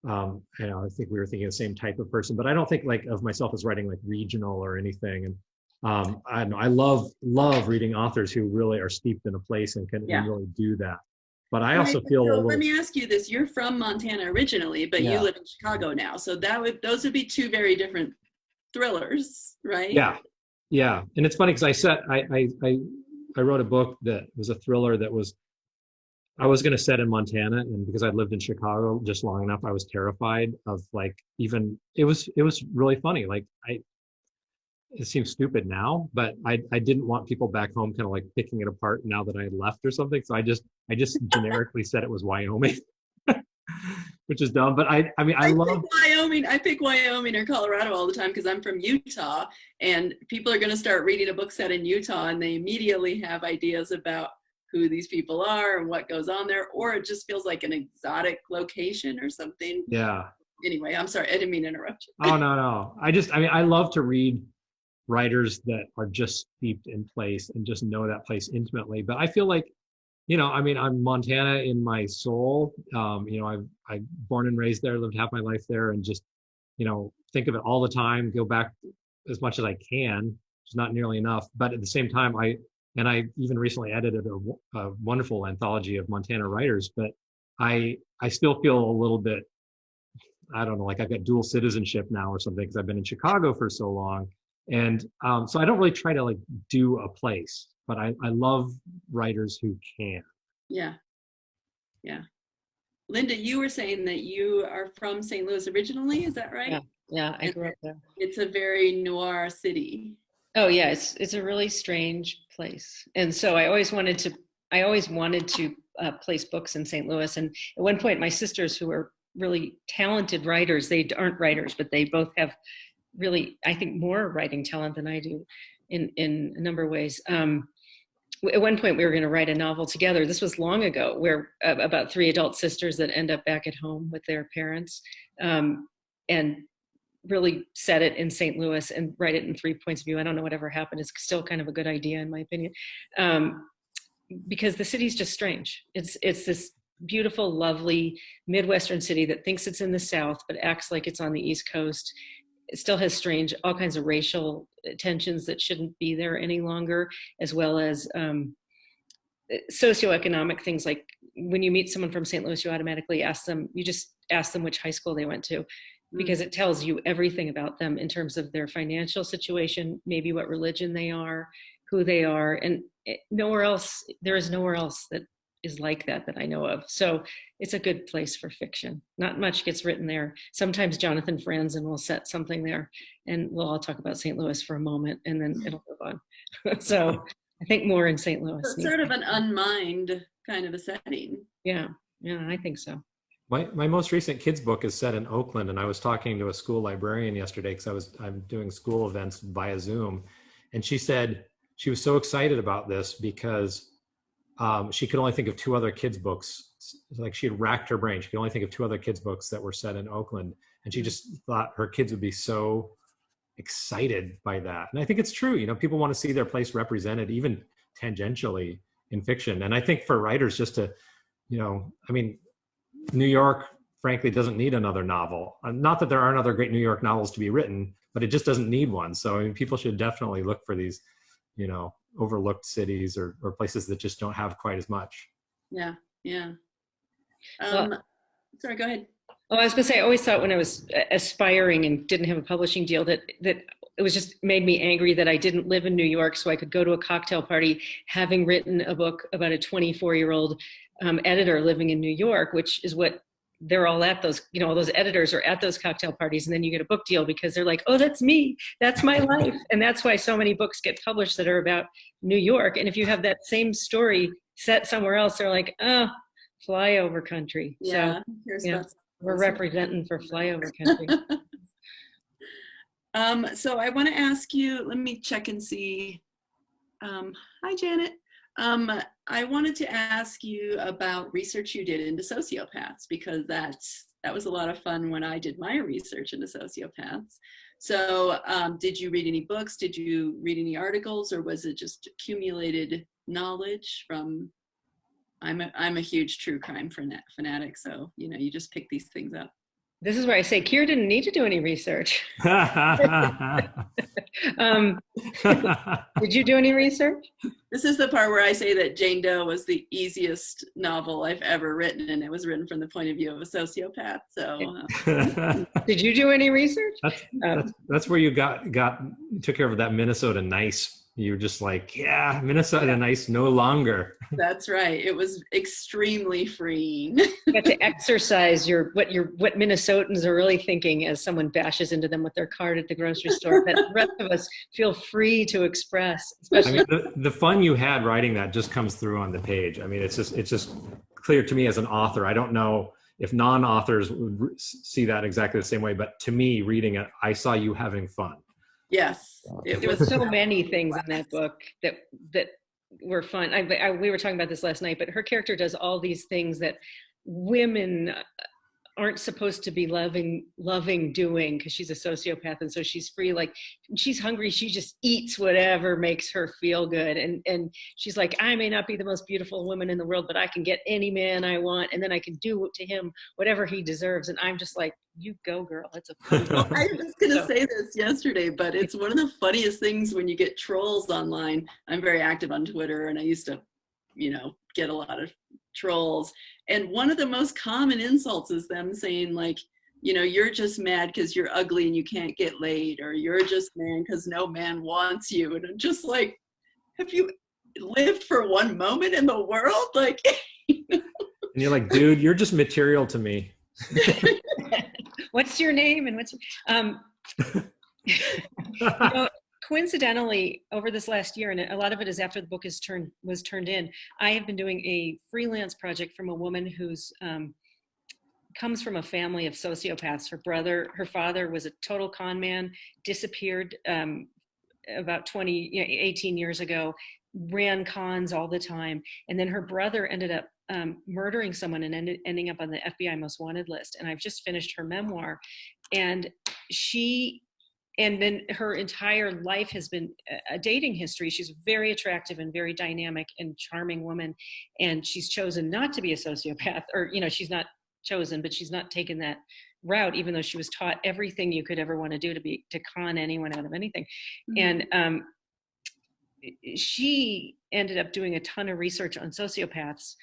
I think we were thinking the same type of person, but I don't think like of myself as writing like regional or anything. And I don't know, I love reading authors who really are steeped in a place and can Yeah. and really do that. But I Right. also feel a So let little, me ask you this. You're from Montana originally, but you yeah, live in Chicago now. So those would be two very different thrillers, right? yeah, yeah. And it's funny because I wrote a book that was a thriller that was I was going to set in Montana, and because I'd lived in Chicago just long enough, I was terrified of like even it was really funny. Like it seems stupid now, but I didn't want people back home kind of like picking it apart now that I had left or something. So I just generically said it was Wyoming, which is dumb. But I mean I love I pick Wyoming or Colorado all the time because I'm from Utah, and people are going to start reading a book set in Utah, and they immediately have ideas about who these people are and what goes on there, or it just feels like an exotic location or something. yeah. Anyway, I'm sorry, I didn't mean to interrupt you. Oh no. I mean I love to read writers that are just steeped in place and just know that place intimately. But I feel like, I mean, I'm Montana in my soul. I born and raised there, lived half my life there, and just, think of it all the time, go back as much as I can, which is not nearly enough. But at the same time, I even recently edited a wonderful anthology of Montana writers, but I still feel a little bit, I don't know, like I've got dual citizenship now or something because I've been in Chicago for so long. And so I don't really try to like do a place, but I love writers who can. Yeah, yeah. Linda, you were saying that you are from St. Louis originally, is that right? Yeah, I grew up there. It's a very noir city. Oh yeah, it's a really strange place, and so I always wanted to place books in St. Louis. And at one point, my sisters, who are really talented writers, they aren't writers, but they both have really, I think, more writing talent than I do in a number of ways. At one point we were going to write a novel together. This was long ago, where about three adult sisters that end up back at home with their parents, and really set it in St. Louis and write it in three points of view. I don't know whatever happened. It's still kind of a good idea in my opinion, because the city's just strange. It's this beautiful, lovely Midwestern city that thinks it's in the South, but acts like it's on the East Coast. It still has strange, all kinds of racial tensions that shouldn't be there any longer, as well as socioeconomic things. Like when you meet someone from St. Louis, you just ask them which high school they went to, because it tells you everything about them in terms of their financial situation, maybe what religion they are, who they are. And there is nowhere else that is like that I know of. So it's a good place for fiction. Not much gets written there. Sometimes Jonathan Franzen will set something there, and we'll all talk about St. Louis for a moment, and then it'll move on. So I think more in St. Louis. So sort of an unmined kind of a setting. Yeah, I think so. My most recent kids book is set in Oakland, and I was talking to a school librarian yesterday because I'm doing school events via Zoom, and she said she was so excited about this because she could only think of two other kids books. Like she had racked her brain. She could only think of two other kids books that were set in Oakland. And she just thought her kids would be so excited by that. And I think it's true. People want to see their place represented, even tangentially, in fiction. And I think for writers just to, I mean, New York, frankly, doesn't need another novel. Not that there aren't other great New York novels to be written, but it just doesn't need one. So I mean, people should definitely look for these, overlooked cities or places that just don't have quite as much. Yeah. Sorry, go ahead. Oh, I was going to say, I always thought when I was aspiring and didn't have a publishing deal that it was just made me angry that I didn't live in New York so I could go to a cocktail party having written a book about a 24-year-old editor living in New York, which is what they're all at. Those, those editors are at those cocktail parties, and then you get a book deal because they're like, oh, that's me, that's my life. And that's why so many books get published that are about New York. And if you have that same story set somewhere else, they're like, oh, flyover country. Yeah, so we're representing for flyover country. So I want to ask you, let me check and see. Hi, Janet. I wanted to ask you about research you did into sociopaths, because that was a lot of fun when I did my research into sociopaths. So did you read any books? Did you read any articles, or was it just accumulated knowledge from, I'm a huge true crime fanatic, so you just pick these things up. This is where I say Keir didn't need to do any research. Did you do any research? This is the part where I say that Jane Doe was the easiest novel I've ever written, and it was written from the point of view of a sociopath. So, did you do any research? That's where you took care of that Minnesota Nice. You were just like, yeah, Minnesota Nice no longer. That's right. It was extremely freeing. You got to exercise what Minnesotans are really thinking as someone bashes into them with their card at the grocery store. That the rest of us feel free to express. Especially, I mean, the fun you had writing that just comes through on the page. I mean, it's just clear to me as an author. I don't know if non-authors would see that exactly the same way, but to me, reading it, I saw you having fun. Yes, there were so many things in that book that were fun. We were talking about this last night, but her character does all these things that women aren't supposed to be loving doing, because she's a sociopath, and so she's free. Like, she's hungry, she just eats whatever makes her feel good, and she's like, I may not be the most beautiful woman in the world, but I can get any man I want, and then I can do to him whatever he deserves. And I'm just like, you go, girl. It's a fun book. I was going to say this yesterday, but it's one of the funniest things when you get trolls online. I'm very active on Twitter, and I used to, get a lot of trolls. And one of the most common insults is them saying, like, you're just mad because you're ugly and you can't get laid, or you're just mad because no man wants you. And I'm just like, have you lived for one moment in the world? Like, and you're like, dude, you're just material to me. What's your name? And what's coincidentally, over this last year, and a lot of it is after the book was turned in, I have been doing a freelance project from a woman who's comes from a family of sociopaths. Her father was a total con man, disappeared about 18 years ago, ran cons all the time, and then her brother ended up murdering someone and ending up on the FBI most wanted list. And I've just finished her memoir, and then her entire life has been a dating history. She's a very attractive and very dynamic and charming woman, and she's chosen not to be a sociopath, or she's not chosen, but she's not taken that route, even though she was taught everything you could ever want to do to con anyone out of anything. Mm-hmm. And she ended up doing a ton of research on sociopaths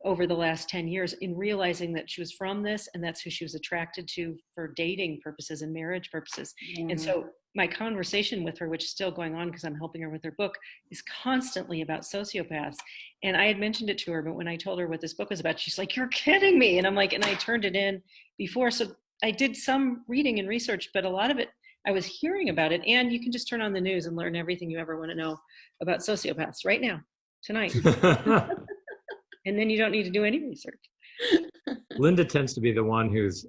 over the last 10 years, in realizing that she was from this, and that's who she was attracted to for dating purposes and marriage purposes. Mm-hmm. And so my conversation with her, which is still going on because I'm helping her with her book, is constantly about sociopaths. And I had mentioned it to her, but when I told her what this book was about, she's like, you're kidding me. And I'm like, and I turned it in before. So I did some reading and research, but a lot of it, I was hearing about it. And you can just turn on the news and learn everything you ever want to know about sociopaths right now, tonight. And then you don't need to do any research. Linda tends to be the one who's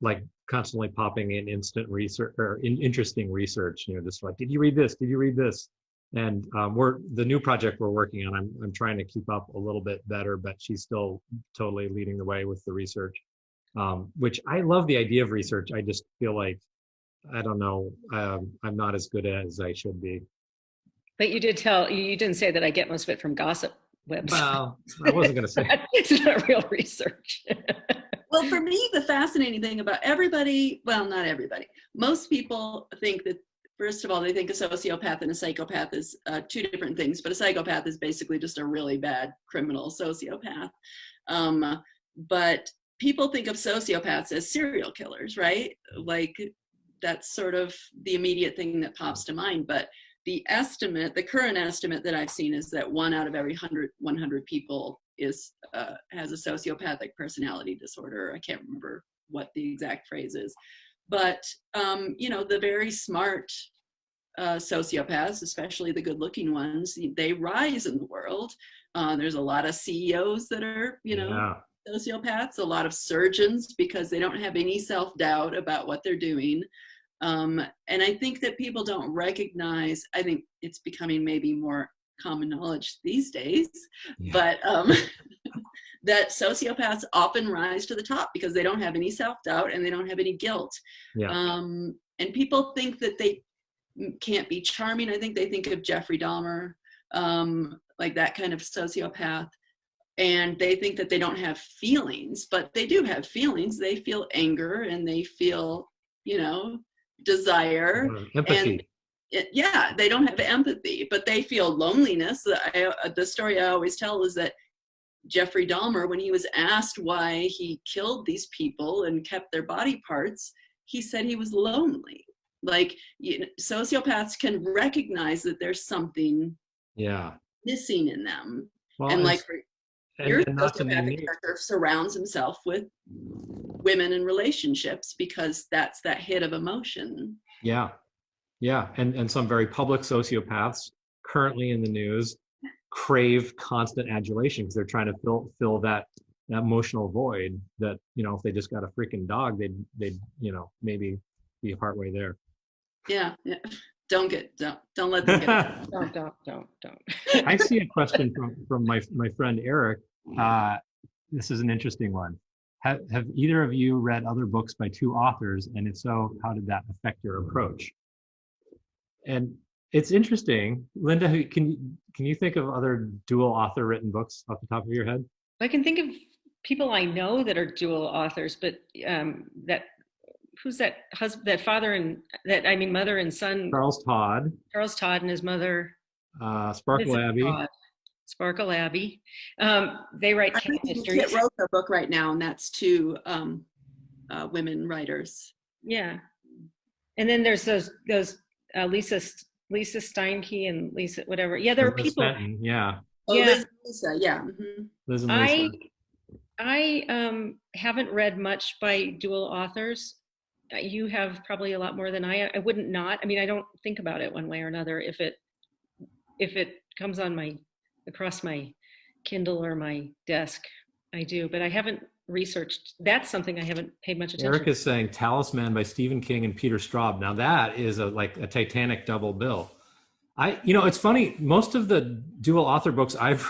like constantly popping in instant research or interesting research. Just like, did you read this? Did you read this? And the new project we're working on, I'm trying to keep up a little bit better, but she's still totally leading the way with the research, which I love the idea of research. I just feel like, I don't know, I'm not as good as I should be. But you didn't say that I get most of it from gossip website. Well, I wasn't going to say it's not real research. Well, for me, the fascinating thing about everybody, well, not everybody, most people think that, first of all, they think a sociopath and a psychopath is two different things, but a psychopath is basically just a really bad criminal sociopath. But people think of sociopaths as serial killers, right? Like, that's sort of the immediate thing that pops to mind. But the current estimate that I've seen is that 1 out of every 100 people has a sociopathic personality disorder. I can't remember what the exact phrase is, but the very smart sociopaths, especially the good-looking ones, they rise in the world. There's a lot of CEOs that are, sociopaths, a lot of surgeons, because they don't have any self-doubt about what they're doing. And I think that people don't recognize, I think it's becoming maybe more common knowledge these days, but that sociopaths often rise to the top because they don't have any self-doubt and they don't have any guilt. And people think that they can't be charming. I think they think of Jeffrey Dahmer, like that kind of sociopath. and they think that they don't have feelings, but they do have feelings. They feel anger and they feel, you know, desire. Empathy. And yeah, they don't have empathy, but they feel loneliness. The story I always tell is that Jeffrey Dahmer, when he was asked why he killed these people and kept their body parts, he said he was lonely. Like, you know, sociopaths can recognize that there's something missing in them. Well, and like your not to sociopathic character surrounds himself with women and relationships because that's that hit of emotion. Yeah. And some very public sociopaths currently in the news crave constant adulation because they're trying to fill that emotional void that, you know, if they just got a freaking dog, they'd you know, maybe be partway there. Yeah. Don't let them get don't. I see a question from my friend Eric. This is an interesting one. Have either of you read other books by two authors, and if so, how did that affect your approach? And it's interesting, Linda. Can you think of other dual author written books off the top of your head? I can think of people I know that are dual authors, but who's that husband, that father and mother and son? Charles Todd and his mother. Sparkle Abbey. Sparkle Abbey. They write cat mysteries. Kit wrote a book right now, and that's two women writers. Yeah, and then there's those Lisa Steinke and Lisa whatever. Yeah, there are people. Fenton, yeah. Oh, yeah. Lisa, yeah. Mm-hmm. Liz and Lisa. I haven't read much by dual authors. You have probably a lot more than I wouldn't not. I mean, I don't think about it one way or another. If it comes on across my Kindle or my desk, I do, but I haven't researched. That's something I haven't paid much attention to. Eric is saying Talisman by Stephen King and Peter Straub. Now that is like a Titanic double bill. It's funny. Most of the dual author books I've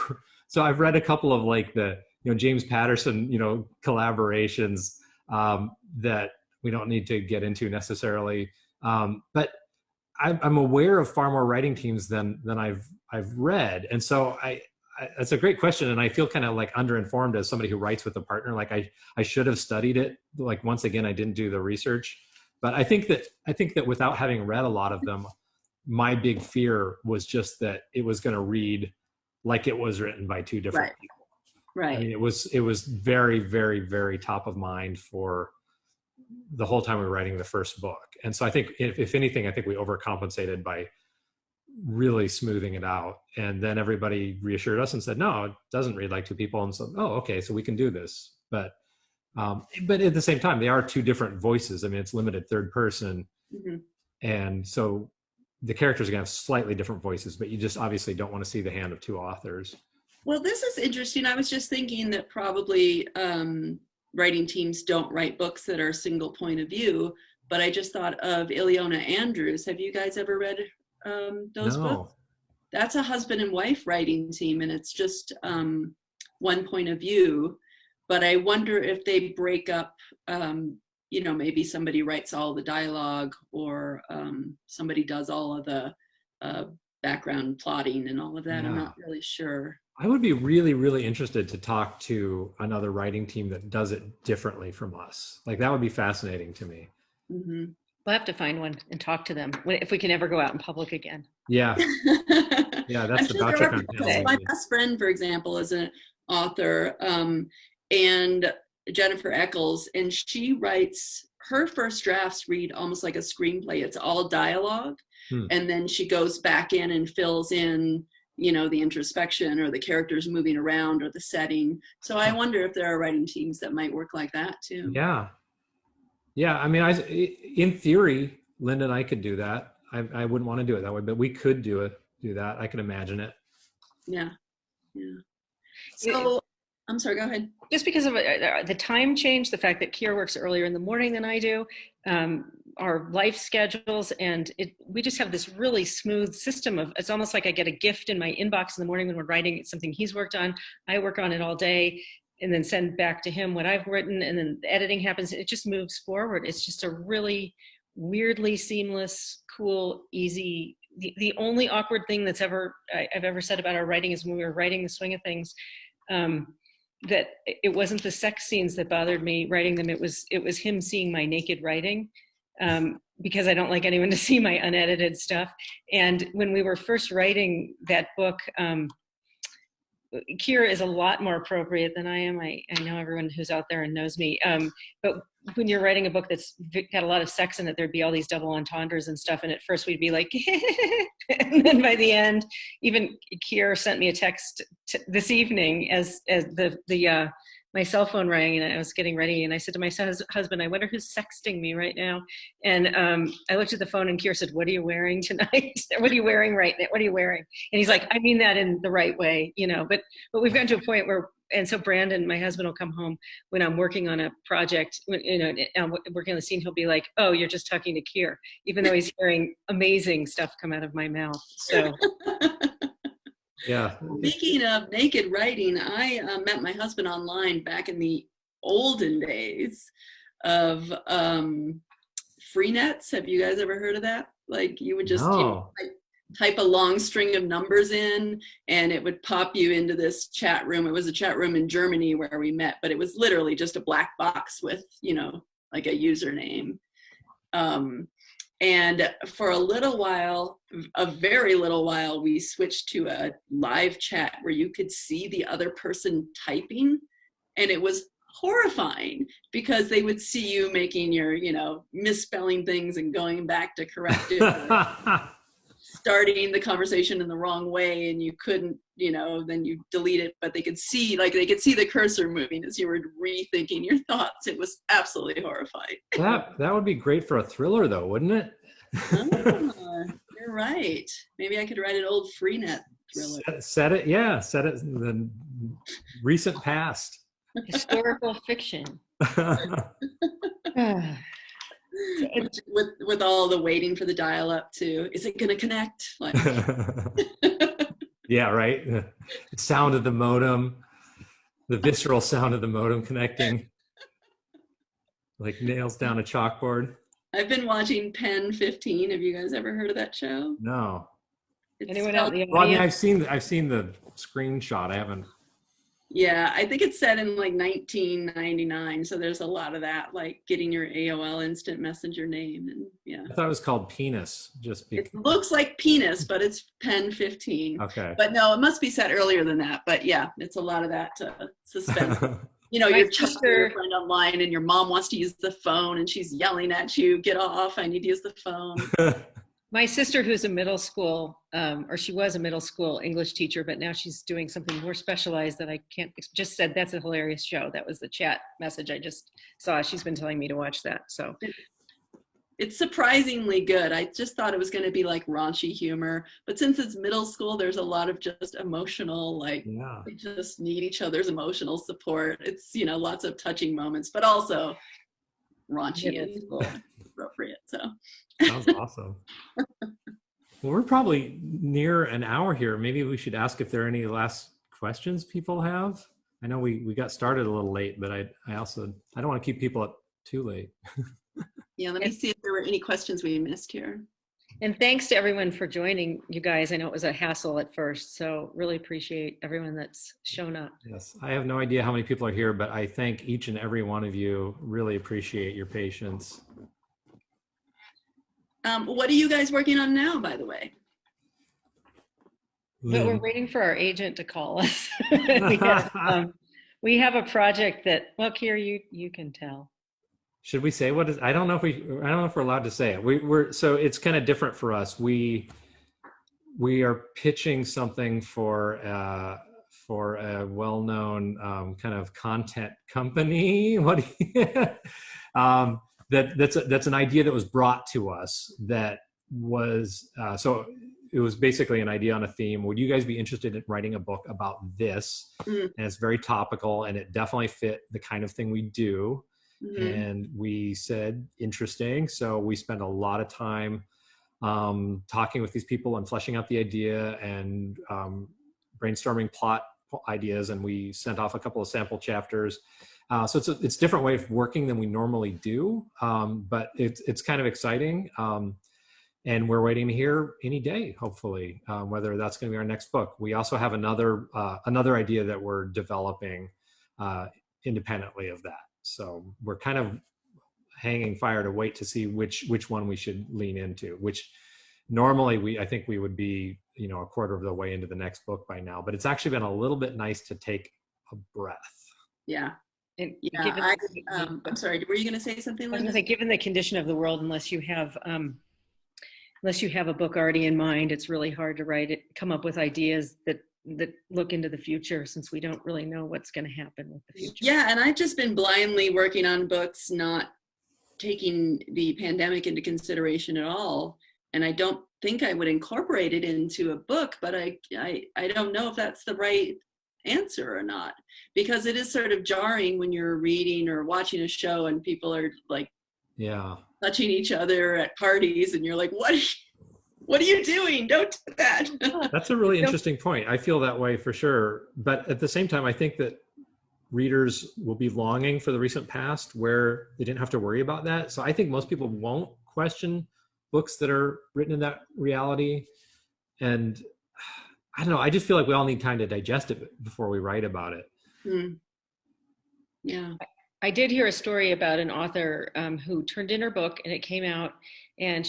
read a couple of like the, you know, James Patterson, you know, collaborations that we don't need to get into necessarily. But I'm aware of far more writing teams than I've read. And so that's a great question. And I feel kind of like underinformed as somebody who writes with a partner. Like I should have studied it. Like, once again, I didn't do the research, but I think that without having read a lot of them, my big fear was just that it was going to read like it was written by two different people. Right. I mean, it was very, very, very top of mind for the whole time we were writing the first book. And so I think if anything, I think we overcompensated by really smoothing it out. And then everybody reassured us and said, no, it doesn't read like two people. And so, oh, okay, so we can do this. But at the same time, they are two different voices. I mean, it's limited third person. Mm-hmm. And so the characters are going to have slightly different voices, but you just obviously don't want to see the hand of two authors. Well, this is interesting. I was just thinking that probably writing teams don't write books that are single point of view, but I just thought of Ileana Andrews. Have you guys ever read those books? That's a husband and wife writing team, and it's just one point of view. But I wonder if they break up, maybe somebody writes all the dialogue, or somebody does all of the background plotting and all of that. Yeah. I'm not really sure. I would be really, really interested to talk to another writing team that does it differently from us. Like, that would be fascinating to me. Mm-hmm. We'll have to find one and talk to them if we can ever go out in public again. Yeah. Yeah, that's the voucher contest. My best friend, for example, is an author, and Jennifer Eccles, and she writes, her first drafts read almost like a screenplay. It's all dialogue. And then she goes back in and fills in, the introspection or the characters moving around or the setting. So I wonder if there are writing teams that might work like that too. Yeah. Yeah. I mean, in theory, Linda and I could do that. I wouldn't want to do it that way, but we could do that. I can imagine it. Yeah. Yeah. So I'm sorry, go ahead. Just because of the time change, the fact that Keir works earlier in the morning than I do, our life schedules, and we just have this really smooth system of, it's almost like I get a gift in my inbox in the morning when we're writing something he's worked on. I work on it all day and then send back to him what I've written, and then the editing happens. It just moves forward. It's just a really weirdly seamless, cool, easy. The only awkward thing I've ever said about our writing is when we were writing The Swing of Things, that it wasn't the sex scenes that bothered me writing them. It was him seeing my naked writing, because I don't like anyone to see my unedited stuff. And when we were first writing that book, Keir is a lot more appropriate than I am. I know everyone who's out there and knows me. But when you're writing a book that's got a lot of sex in it, there'd be all these double entendres and stuff. And at first we'd be like, and then by the end, even Keir sent me a text this evening as my cell phone rang and I was getting ready. And I said to my husband, I wonder who's sexting me right now. And I looked at the phone and Keir said, what are you wearing tonight? What are you wearing right now? What are you wearing? And he's like, I mean that in the right way, but we've gotten to a point where, and so Brandon, my husband, will come home when I'm working on a project, I'm working on the scene, he'll be like, oh, you're just talking to Keir, even though he's hearing amazing stuff come out of my mouth. So. Yeah. Speaking of naked writing, I met my husband online back in the olden days of Freenets. Have you guys ever heard of that? Like you would just type a long string of numbers in and it would pop you into this chat room. It was a chat room in Germany where we met, but it was literally just a black box with, like a username. And for a little while, a very little while, we switched to a live chat where you could see the other person typing. And it was horrifying because they would see you making your, misspelling things and going back to correct it. Starting the conversation in the wrong way and you couldn't, then you delete it, but they could see the cursor moving as you were rethinking your thoughts. It was absolutely horrifying. That would be great for a thriller though, wouldn't it? You're right. Maybe I could write an old Freenet thriller. Set it in the recent past. Historical fiction. with all the waiting for the dial-up too. Is it going to connect? Like. Yeah, right. The sound of the modem, the visceral sound of the modem connecting, like nails down a chalkboard. I've been watching Pen 15. Have you guys ever heard of that show? No. Anyone out there? Well, I mean, I've seen the screenshot. I haven't. Yeah, I think it's set in like 1999. So there's a lot of that, like getting your AOL instant messenger name. And yeah. I thought it was called Penis. It looks like Penis, but it's Pen 15. Okay. But no, it must be set earlier than that. But yeah, it's a lot of that suspense. You're chatting with your friend online and your mom wants to use the phone and she's yelling at you, get off, I need to use the phone. My sister, who's a middle school, or she was a middle school English teacher, but now she's doing something more specialized that I can't, just said that's a hilarious show. That was the chat message I just saw. She's been telling me to watch that. So it's surprisingly good. I just thought it was going to be like raunchy humor, but since it's middle school, there's a lot of just emotional, they just need each other's emotional support. It's, lots of touching moments, but also raunchy and appropriate. So sounds awesome. Well, we're probably near an hour here. Maybe we should ask if there are any last questions people have. I know we got started a little late, but I don't want to keep people up too late. Yeah, let me see if there were any questions we missed here. And thanks to everyone for joining, you guys. I know it was a hassle at first, so really appreciate everyone that's shown up. Yes, I have no idea how many people are here, but I thank each and every one of you. Really appreciate your patience. What are you guys working on now, by the way? But we're waiting for our agent to call us. We have a project that, well, Keir, you can tell. Should we say what is? I don't know if we're allowed to say it. So it's kind of different for us. We are pitching something for a well-known kind of content company. That's an idea that was brought to us. That was so it was basically an idea on a theme. Would you guys be interested in writing a book about this? And it's very topical, and it definitely fit the kind of thing we do. And we said, interesting. So we spent a lot of time talking with these people and fleshing out the idea and brainstorming plot ideas. And we sent off a couple of sample chapters. So it's a different way of working than we normally do, but it's kind of exciting. And we're waiting to hear any day, hopefully, whether that's going to be our next book. We also have another idea that we're developing independently of that. So we're kind of hanging fire to wait to see which one we should lean into, which normally I think we would be, a quarter of the way into the next book by now, but it's actually been a little bit nice to take a breath. Yeah. And Yeah. I'm sorry, were you going to say something, I was Linda? going to say, given the condition of the world, unless you have a book already in mind, it's really hard to come up with ideas that look into the future, since we don't really know what's going to happen with the future. Yeah, and I've just been blindly working on books, not taking the pandemic into consideration at all. And I don't think I would incorporate it into a book, but I don't know if that's the right answer or not, because it is sort of jarring when you're reading or watching a show and people are like, touching each other at parties, and you're like, what are you doing? Don't do that. That's a really interesting point. I feel that way for sure. But at the same time, I think that readers will be longing for the recent past where they didn't have to worry about that. So I think most people won't question books that are written in that reality. And I don't know, I just feel like we all need time to digest it before we write about it. Yeah. I did hear a story about an author who turned in her book, and it came out, and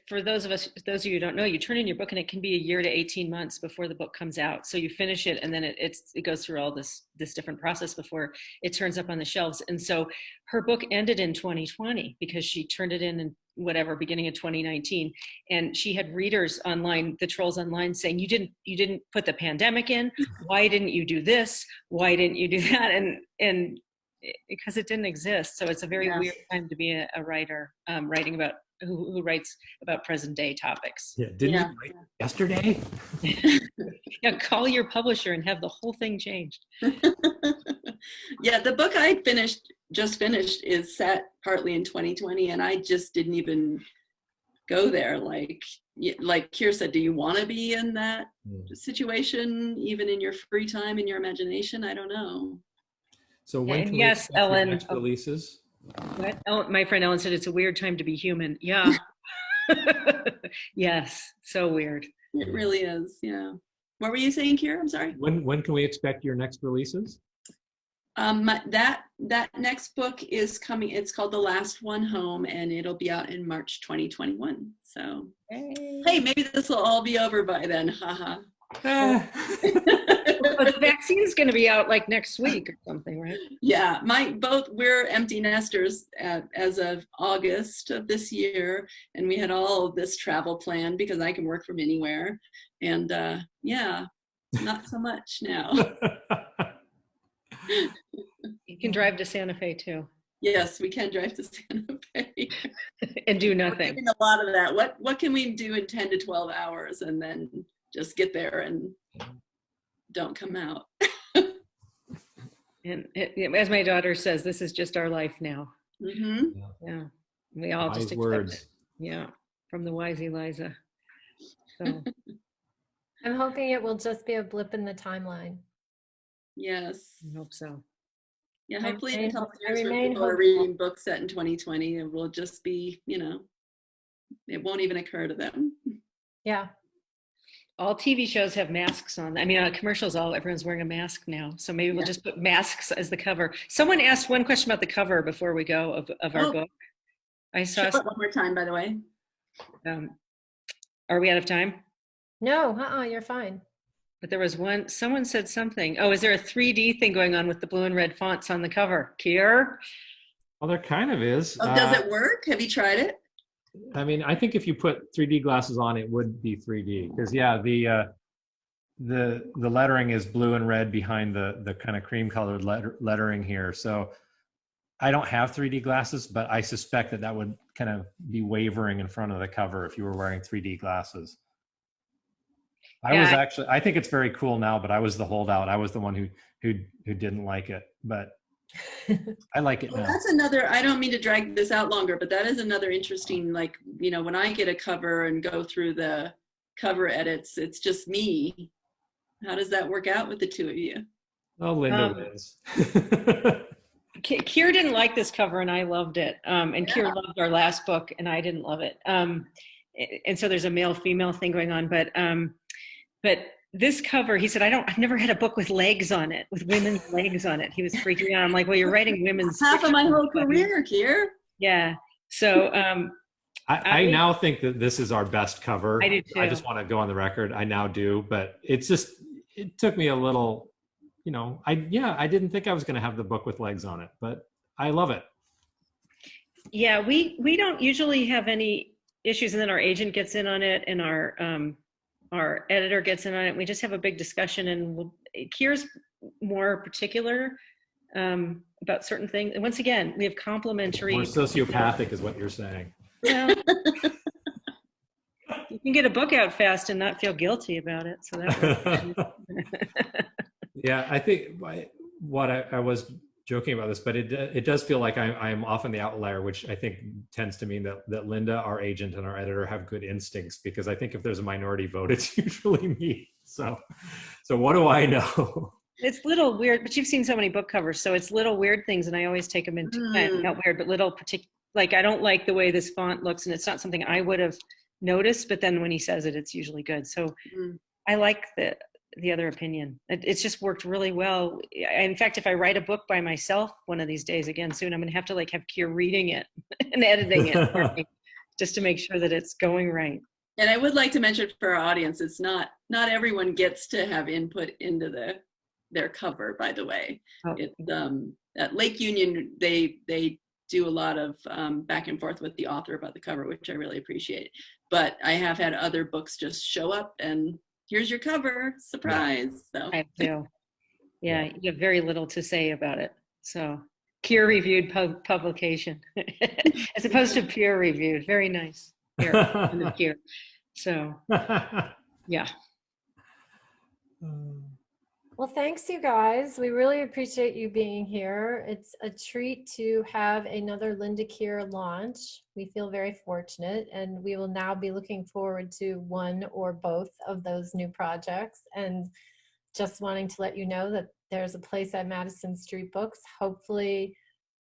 for those of you who don't know, you turn in your book and it can be a year to 18 months before the book comes out. So you finish it, and then it goes through all this different process before it turns up on the shelves. And so her book ended in 2020 because she turned it in beginning of 2019. And she had readers online, the trolls online, saying, you didn't put the pandemic in. Why didn't you do this? Why didn't you do that? And because it didn't exist. So it's a very weird time to be a writer, writing about who writes about present day topics. Yeah, didn't you write yesterday? Call your publisher and have the whole thing changed. Yeah, the book I just finished is set partly in 2020, and I just didn't even go there. Like Keir said, do you want to be in that situation, even in your free time, in your imagination? I don't know. So when can yes, we Ellen, next releases? What? My friend Ellen said it's a weird time to be human. Yeah. Yes, so weird. It really is. Yeah. What were you saying, Keir? I'm sorry. When can we expect your next releases? That next book is coming. It's called The Last One Home, and it'll be out in March 2021. So, hey, maybe this will all be over by then. Haha. But the vaccine is going to be out like next week or something, right? Yeah, we're empty nesters as of August of this year, and we had all of this travel planned because I can work from anywhere, and not so much now. You can drive to Santa Fe too. Yes, we can drive to Santa Fe and do nothing. We're doing a lot of that. What can we do in 10 to 12 hours and then just get there and don't come out? And as my daughter says, this is just our life now. Mm-hmm. Yeah, we all Wise just accept words. it. Yeah, from the wise Eliza. So I'm hoping it will just be a blip in the timeline. Yes. I hope so. Yeah, hopefully in a couple I years when remain people are hopeful. reading books set in 2020, it will just be, it won't even occur to them. Yeah. All TV shows have masks on. I mean, commercials, everyone's wearing a mask now. So maybe we'll just put masks as the cover. Someone asked one question about the cover before we go of our book. I saw Show it one more time, by the way. Are we out of time? No, you're fine. But there was someone said something. Oh, is there a 3D thing going on with the blue and red fonts on the cover? Keir? Well, there kind of is. Oh, does it work? Have you tried it? I mean, I think if you put 3D glasses on, it would be 3D. Because the lettering is blue and red behind the kind of cream colored lettering here. So I don't have 3D glasses, but I suspect that would kind of be wavering in front of the cover if you were wearing 3D glasses. I think it's very cool now, but I was the holdout. I was the one who didn't like it, but I like it now. That's another, I don't mean to drag this out longer, but that is another interesting, when I get a cover and go through the cover edits, it's just me. How does that work out with the two of you? Oh, Linda wins. Keir didn't like this cover and I loved it. And Yeah. Keir loved our last book and I didn't love it. And so there's a male-female thing going on. But this cover, he said, I've never had a book with legs on it, with women's legs on it. He was freaking out. I'm like, well, you're writing women's Half of my fiction, whole but- career, Keir. Yeah. So I now think that this is our best cover. I do too. I just want to go on the record. I now do, but it took me a little, I didn't think I was going to have the book with legs on it, but I love it. Yeah, we don't usually have any issues, and then our agent gets in on it, and our editor gets in on it. We just have a big discussion, and Keir's more particular about certain things. And once again, we have complementary. More sociopathic is what you're saying. Well, you can get a book out fast and not feel guilty about it. So that Yeah, I think what I was joking about this, but it does feel like I'm often the outlier, which I think tends to mean that Linda, our agent, and our editor have good instincts, because I think if there's a minority vote, it's usually me. So what do I know? It's little weird, but you've seen so many book covers, so it's little weird things, and I always take them into not weird, but little particular. Like, I don't like the way this font looks, and it's not something I would have noticed, but then when he says it, it's usually good. So I like the other opinion. It's just worked really well. In fact, if I write a book by myself one of these days, again soon, I'm going to have to have Keir reading it and editing it for me, just to make sure that it's going right. And I would like to mention for our audience, it's not everyone gets to have input into their cover, by the way. Oh. At Lake Union, they do a lot of back and forth with the author about the cover, which I really appreciate. But I have had other books just show up and here's your cover, surprise. So I do. Yeah, you have very little to say about it. So Keir reviewed publication as opposed to peer reviewed. Very nice. Keir. So yeah. Well, thanks, you guys. We really appreciate you being here. It's a treat to have another Linda Keir launch. We feel very fortunate, and we will now be looking forward to one or both of those new projects. And just wanting to let you know that there's a place at Madison Street Books. Hopefully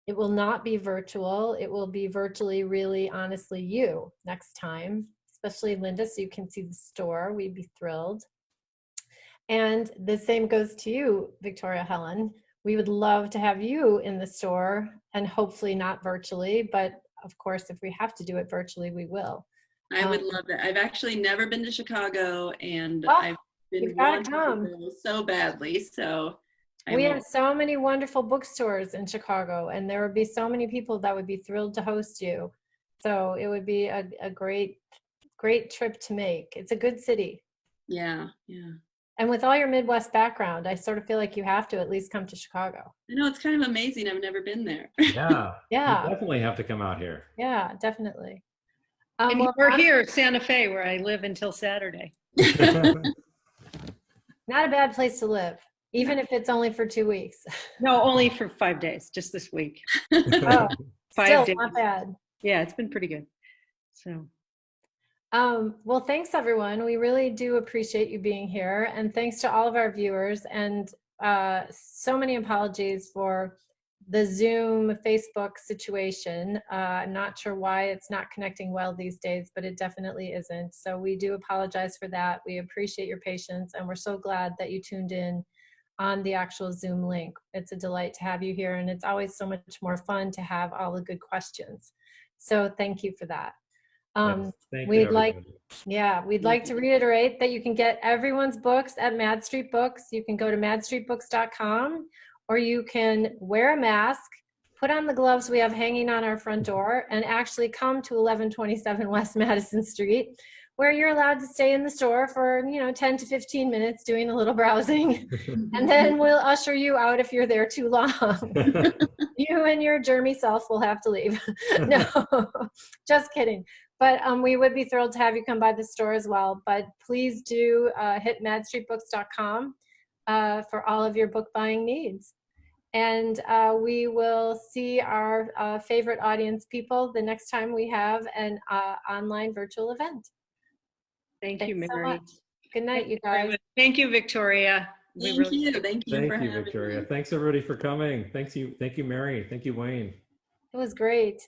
it will not be virtual. It will be virtually, really, honestly, you next time, especially Linda, so you can see the store. We'd be thrilled. And the same goes to you, Victoria Helen. We would love to have you in the store, and hopefully not virtually, but of course, if we have to do it virtually, we will. I would love that. I've actually never been to Chicago, and Oh, I've been wanting to go so badly. So we have so many wonderful bookstores in Chicago, and there would be so many people that would be thrilled to host you. So it would be a great trip to make. It's a good city. Yeah. And with all your Midwest background, I sort of feel like you have to at least come to Chicago. I know, it's kind of amazing. I've never been there. Yeah. Yeah. You definitely have to come out here. Yeah, definitely. And we're here, Santa Fe, where I live until Saturday. Not a bad place to live, even if it's only for 2 weeks. No, only for 5 days, just this week. Oh, 5 still days. not bad. Yeah, it's been pretty good. So. Well, thanks everyone. We really do appreciate you being here, and thanks to all of our viewers, and so many apologies for the Zoom Facebook situation. I'm not sure why it's not connecting well these days, but it definitely isn't. So we do apologize for that. We appreciate your patience, and we're so glad that you tuned in on the actual Zoom link. It's a delight to have you here, and it's always so much more fun to have all the good questions. So thank you for that. We'd like to reiterate that you can get everyone's books at Mad Street Books. You can go to madstreetbooks.com, or you can wear a mask, put on the gloves we have hanging on our front door, and actually come to 1127 West Madison Street, where you're allowed to stay in the store for 10 to 15 minutes doing a little browsing, and then we'll usher you out if you're there too long. You and your germy self will have to leave. No, just kidding. But we would be thrilled to have you come by the store as well. But please do hit madstreetbooks.com for all of your book buying needs. And we will see our favorite audience people the next time we have an online virtual event. Thank you, Mary. So much. Good night, you guys. Thank you, Victoria. We Thank really you. Thank you for Thank you, having Victoria. me. Thanks everybody for coming. Thank you, Mary. Thank you, Wayne. It was great.